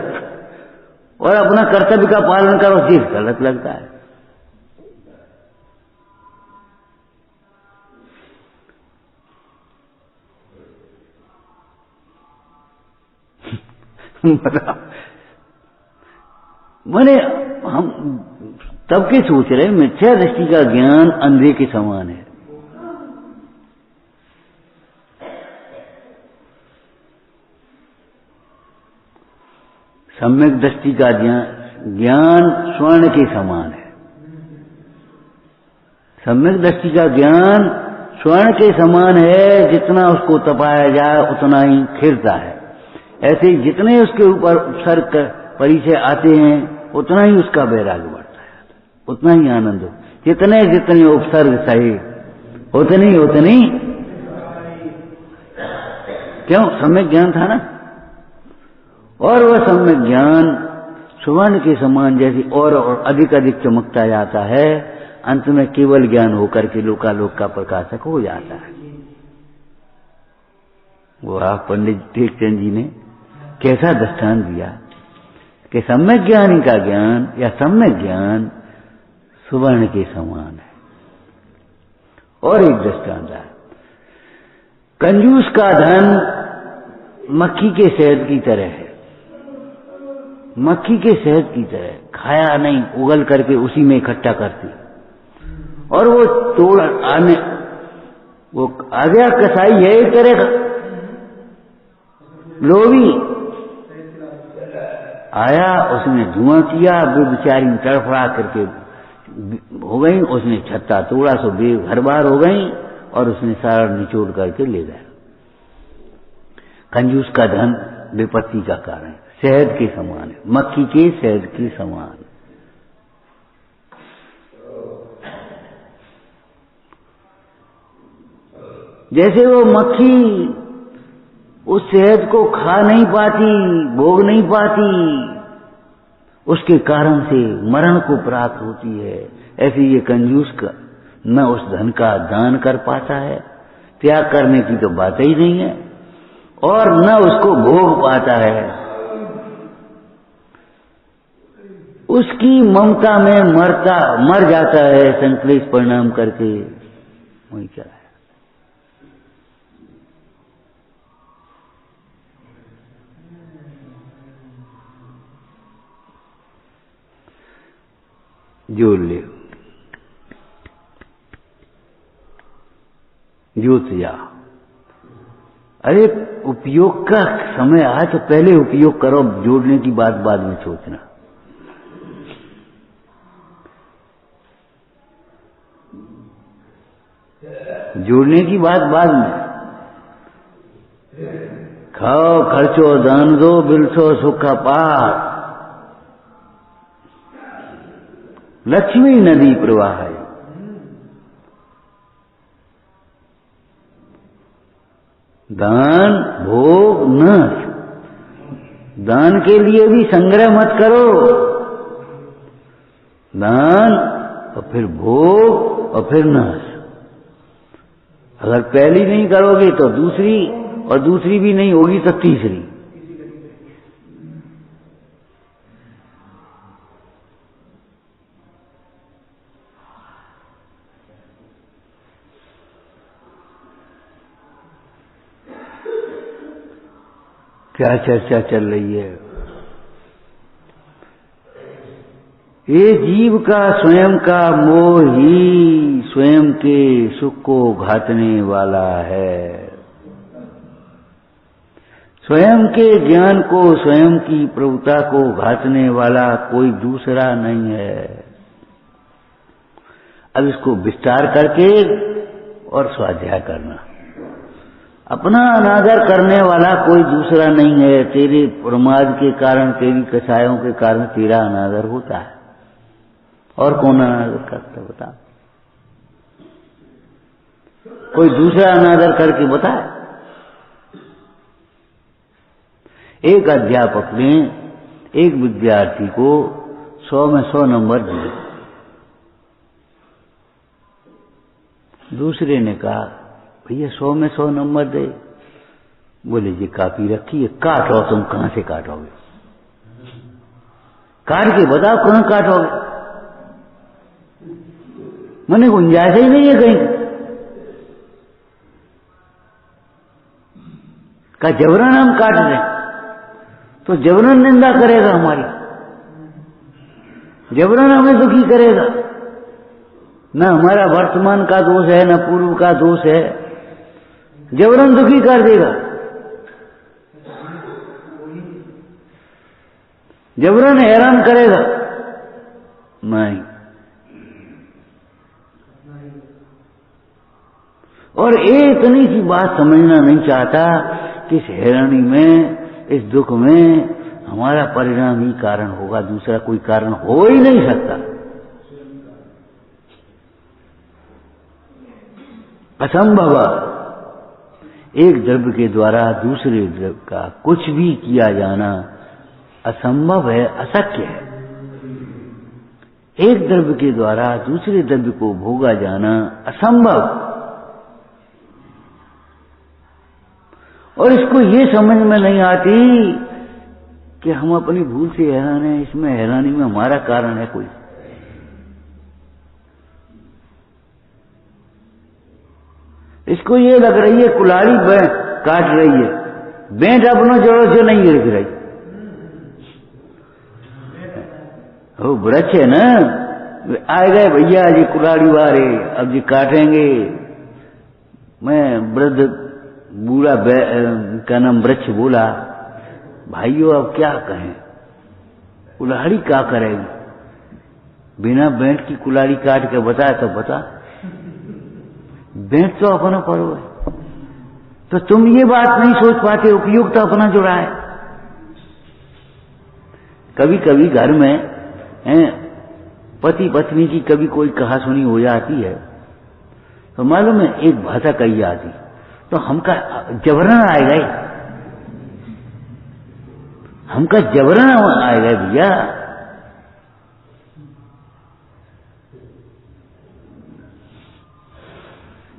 Speaker 1: और अपना कर्तव्य का पालन करो, जी गलत लगता है। मैंने हम तब के सोच रहे, मिथ्या दृष्टि का ज्ञान अंधे के समान है। सम्यक दृष्टि का ज्ञान स्वर्ण के समान है। सम्यक दृष्टि का ज्ञान स्वर्ण के समान है, जितना उसको तपाया जाए उतना ही खिलता है। ऐसे ही जितने उसके ऊपर उपसर्ग परिचय आते हैं उतना ही उसका वैराग्य बढ़ता है, उतना ही आनंद हो। जितने जितने उपसर्ग सही उतनी उतनी, क्यों? सम्यक ज्ञान था ना। और वह सम्यक ज्ञान सुवर्ण के समान जैसे और अधिक अधिक चमकता जाता है, अंत में केवल ज्ञान होकर के लोकालोक का प्रकाशक हो जाता है। वो आप पंडित टेकचंद जी ने कैसा दृष्टांत दिया कि सम्यक ज्ञानी का ज्ञान या सम्यक ज्ञान सुवर्ण के समान है। और एक दृष्टांत है, कंजूस का धन मक्खी के शहद की तरह है। मक्खी के शहद की तरह खाया नहीं, उगल करके उसी में इकट्ठा करती, और वो तोड़ आने वो आ गया कसाई है एक तरह का लोभी, आया उसने धुआं किया, वो बेचारी तड़फड़ा करके हो गई, उसने छत्ता तोड़ा सो घर बार हो गई और उसने सारा निचोड़ करके ले गया। कंजूस का धन विपत्ति का कारण है, शहद के समान है, मक्खी के शहद के समान। जैसे वो मक्खी उस शहद को खा नहीं पाती, भोग नहीं पाती, उसके कारण से मरण को प्राप्त होती है, ऐसे ये कंजूस का न उस धन का दान कर पाता है, त्याग करने की तो बात ही नहीं है, और न उसको भोग पाता है। उसकी ममता में मर जाता है, संक्लेश परिणाम करके। वही क्या है, जोड़ ले जुट जा। अरे उपयोग का समय आए तो पहले उपयोग करो, जोड़ने की बात बाद में सोचना। जोड़ने की बात बाद में। खाओ खर्चो दान दो, बिलसो सुख पार, लक्ष्मी नदी प्रवाह है। दान भोग नाश, दान के लिए भी संग्रह मत करो, दान और फिर भोग और फिर नाश। अगर पहली नहीं करोगे तो दूसरी, और दूसरी भी नहीं होगी तो तीसरी। क्या चर्चा चल रही है? ये जीव का स्वयं का मोह ही स्वयं के सुख को घातने वाला है। स्वयं के ज्ञान को, स्वयं की प्रभुता को घातने वाला कोई दूसरा नहीं है। अब इसको विस्तार करके और स्वाध्याय करना। अपना अनादर करने वाला कोई दूसरा नहीं है। तेरे प्रमाद के कारण, तेरी कसायों के कारण तेरा अनादर होता है, और कौन अनादर करता बता? कोई दूसरा अनादर करके बताए? एक अध्यापक ने एक विद्यार्थी को 100 में 100 नंबर दिए। दूसरे ने कहा भैया 100 में 100 नंबर दे। बोले जी कापी रखी है, काटो। तुम कहां से काटोगे? काट के बताओ कहां काटोगे? मैंने गुंजाइश ही नहीं है कहीं का। जबरन हम काट दें तो जबरन निंदा करेगा हमारी, जबरन हमें दुखी करेगा। न हमारा वर्तमान का दोष है, न पूर्व का दोष है, जबरन दुखी कर देगा, जबरन हैरान करेगा। नहीं, और इतनी सी बात समझना नहीं चाहता कि इस हैरानी में, इस दुख में हमारा परिणाम ही कारण होगा, दूसरा कोई कारण हो ही नहीं सकता। असंभव। एक द्रव्य के द्वारा दूसरे द्रव्य का कुछ भी किया जाना असंभव है, अशक्य है। एक द्रव्य के द्वारा दूसरे द्रव्य को भोगा जाना असंभव। और इसको ये समझ में नहीं आती कि हम अपनी भूल से हैरान हैं, इसमें हैरानी में हमारा कारण है कोई। इसको ये लग रही है कुल्हाड़ी काट रही है, बेंट अपनों जड़ों से नहीं गिर रही। वो वृक्ष है ना, आए गए भैया जी कुल्हाड़ी वाले, अब जी काटेंगे। मैं वृद्ध बूढ़ा का नाम वृक्ष बोला, भाइयों अब क्या कहें, कुल्हाड़ी क्या करेगी, बिना बेंट की कुल्हाड़ी काट के बताए तो बता, बेंट तो अपना परो है। तो तुम ये बात नहीं सोच पाते, उपयोग तो अपना जुड़ा है। कभी कभी घर में पति पत्नी की कभी कोई कहासुनी हो जाती है, तो मालूम है एक भाषा कही जाती, तो हमका जबरन आएगा ही, हमका जबरन आएगा भैया।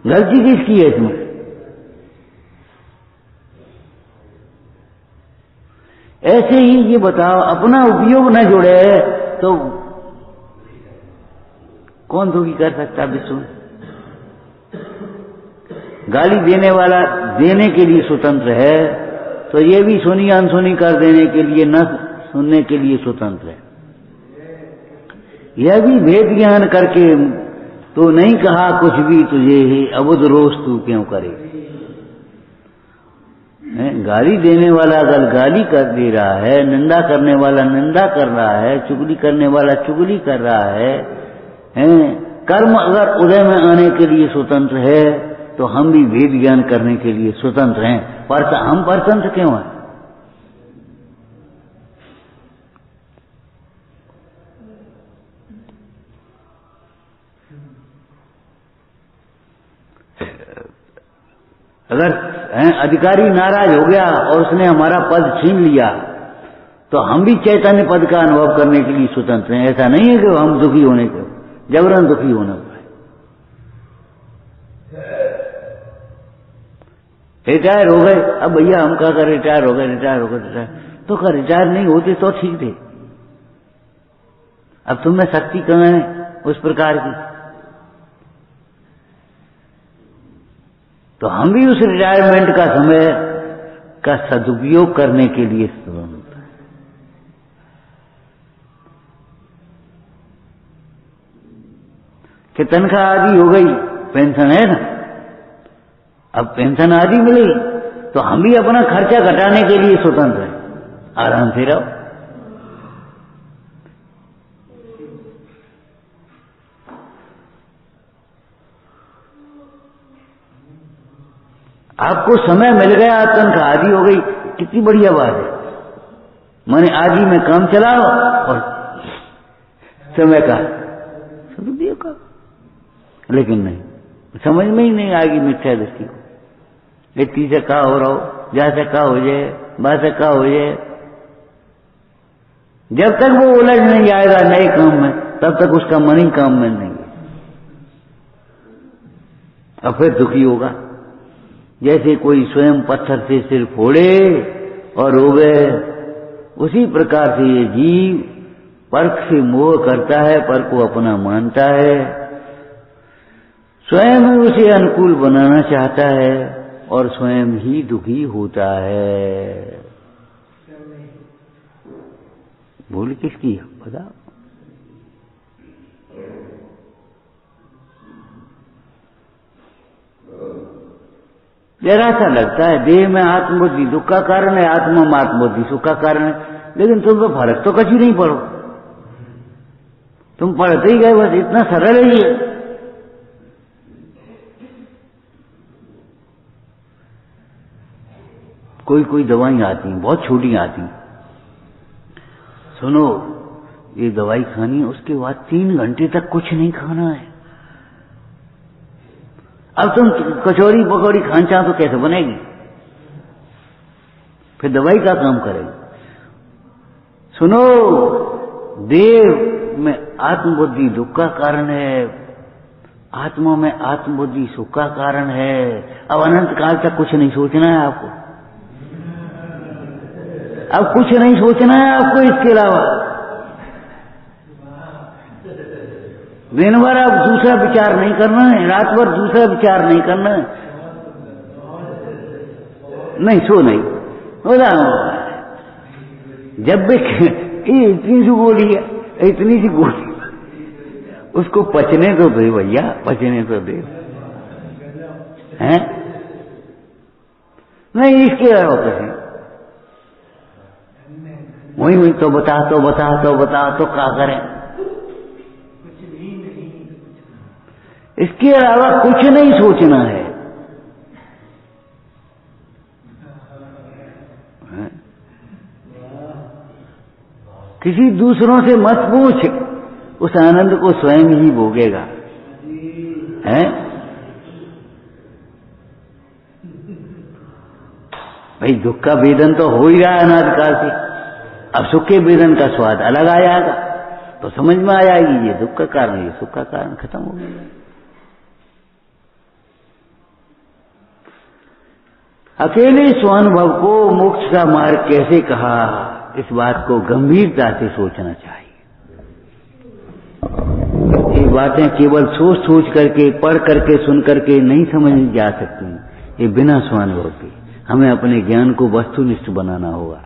Speaker 1: गलती किसकी है इसमें? ऐसे ही ये बताओ, अपना उपयोग न जुड़े तो कौन दुखी कर सकता विश्व में? गाली देने वाला देने के लिए स्वतंत्र है, तो ये भी सुनी अनसुनी कर देने के लिए, न सुनने के लिए स्वतंत्र है। यह भी भेद ज्ञान करके तो नहीं कहा कुछ भी तुझे ही, अबुध रोष तू क्यों करे। गाली देने वाला अगर गाली कर दे रहा है, निंदा करने वाला निंदा कर रहा है, चुगली करने वाला चुगली कर रहा है, कर्म अगर उदय में आने के लिए स्वतंत्र है, तो हम भी भेद ज्ञान करने के लिए स्वतंत्र हैं। पर हम परतंत्र क्यों हैं? अगर अधिकारी नाराज हो गया और उसने हमारा पद छीन लिया, तो हम भी चैतन्य पद का अनुभव करने के लिए स्वतंत्र हैं। ऐसा नहीं है कि हम दुखी होने के जबरन दुखी होना पड़े। रिटायर हो गए, अब भैया हम क्या कर, रिटायर हो गए, रिटायर हो गए, तो क्या रिटायर नहीं होते तो ठीक थे। अब तुम्हें शक्ति कहाँ है उस प्रकार की? तो हम भी उस रिटायरमेंट का समय का सदुपयोग करने के लिए स्वतंत्र हैं। कि तनख्वाह आदि हो गई, पेंशन है ना, अब पेंशन आदि मिली, तो हम भी अपना खर्चा घटाने के लिए स्वतंत्र हैं। आराम से रहो। आपको समय मिल गया, तनख्वाह आदि हो गई, कितनी बढ़िया बात है। माने आदि में काम चलाओ और समय का सदुपयोग करो। लेकिन नहीं, समझ में ही नहीं आएगी मिथ्या दृष्टि को। इतनी से का हो रहा हो, जा से का हो जाए, बा से का हो जाए, जब तक वो उलझ नहीं आएगा नए काम में, तब तक उसका मन ही काम में नहीं है, और फिर दुखी होगा। जैसे कोई स्वयं पत्थर से सिर फोड़े और रोवे, उसी प्रकार से ये जीव परख से मोह करता है, पर को अपना मानता है, स्वयं उसे अनुकूल बनाना चाहता है और स्वयं ही दुखी होता है। भूल किसकी है बताओ? जरा सा लगता है देह में आत्मबुद्धि दुख का कारण है, आत्मा में आत्मबुद्धि सुख का कारण है, लेकिन तुम तो फर्क तो कभी नहीं पड़ो, तुम पढ़ते ही गए, बस इतना सरल है ये। कोई कोई दवाई आती हैं, बहुत छोटी आती हैं। सुनो, ये दवाई खानी है, उसके बाद 3 घंटे तक कुछ नहीं खाना है। अब तुम कचौरी पकौड़ी खाना चाहो तो कैसे बनेगी? फिर दवाई का काम करेगी। सुनो, देह में आत्मबुद्धि दुख का कारण है, आत्मा में आत्मबुद्धि सुख का कारण है। अब अनंत काल तक कुछ नहीं सोचना है आपको, अब कुछ नहीं सोचना है आपको इसके अलावा। दिन भर अब दूसरा विचार नहीं करना है, रात भर दूसरा विचार नहीं करना है। नहीं, सो नहीं बोला। जब भी इतनी सी गोली है, इतनी सी गोली, उसको पचने तो दे भैया, पचने तो दे। हैं? नहीं, इसके अलावा कहीं वही तो बता तो क्या करें? इसके अलावा कुछ नहीं सोचना है। किसी दूसरों से मत पूछ, उस आनंद को स्वयं ही भोगेगा। हैं? भाई दुख का वेदन तो हो ही रहा है अनादिकाल से, अब सुख के वेदन का स्वाद अलग आ जाएगा तो समझ में आ जाएगी ये दुख का कारण, ये सुख का कारण, खत्म हो गया। अकेले स्वानुभव को मोक्ष का मार्ग कैसे कहा, इस बात को गंभीरता से सोचना चाहिए। ये बातें केवल सोच सोच करके, पढ़ करके, सुन करके नहीं समझी जा सकती। ये बिना स्वानुभव के हमें अपने ज्ञान को वस्तुनिष्ठ बनाना होगा,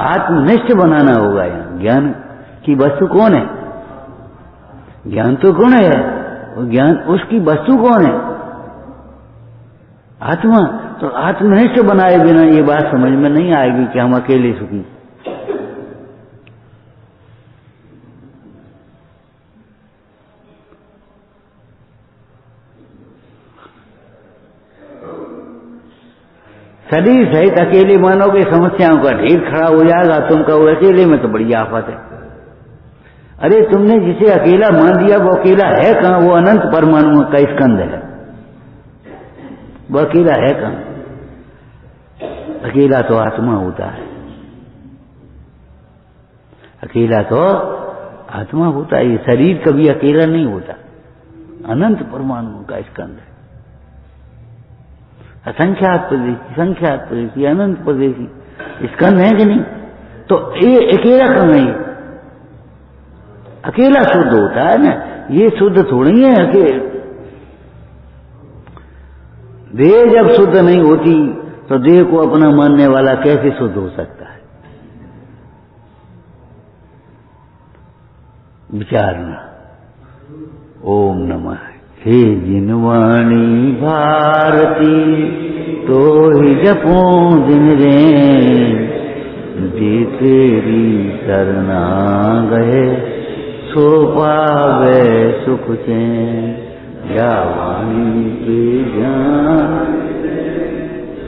Speaker 1: आत्मनिष्ठ बनाना होगा। यहाँ ज्ञान की वस्तु कौन है? ज्ञान तो कौन है? वो ज्ञान, उसकी वस्तु कौन है? आत्मा। तो आत्मनिष्ठ बनाए बिना ये बात समझ में नहीं आएगी कि हम अकेले सुखी। शरीर सहित अकेले मानोगे, समस्याओं का ढेर खड़ा हो जाएगा। तुम कहो अकेले में तो बड़ी आफत है। अरे तुमने जिसे अकेला मान दिया वो अकेला है कहाँ? वो अनंत परमाणु का स्कंद है, वो अकेला है कहाँ? अकेला तो आत्मा होता है, अकेला तो आत्मा होता है। ये शरीर कभी अकेला नहीं होता, अनंत परमाणु का स्कंद है। असंख्यात प्रदेशी, संख्यात प्रदेशी, अनंत प्रदेशी स्कंद है कि नहीं? तो ये अकेला कहाँ है? अकेला शुद्ध होता है ना, ये शुद्ध थोड़ी है अकेले। देह जब शुद्ध नहीं होती तो देह को अपना मानने वाला कैसे शुद्ध हो सकता है? विचारना। ओम नमः। हे जिनवाणी भारती तो ही जपूं दिन रैन, जे तेरी शरणा गए सो पावे सुख चैन। या वाणी के ज्ञान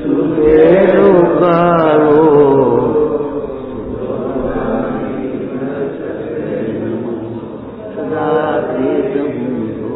Speaker 1: सुबेरो कारो, सदा देत हूँ तो।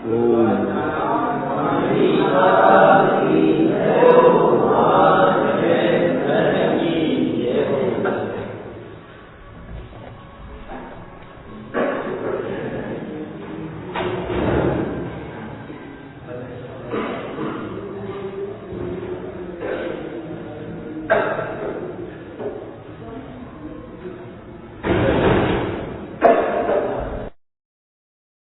Speaker 1: Oh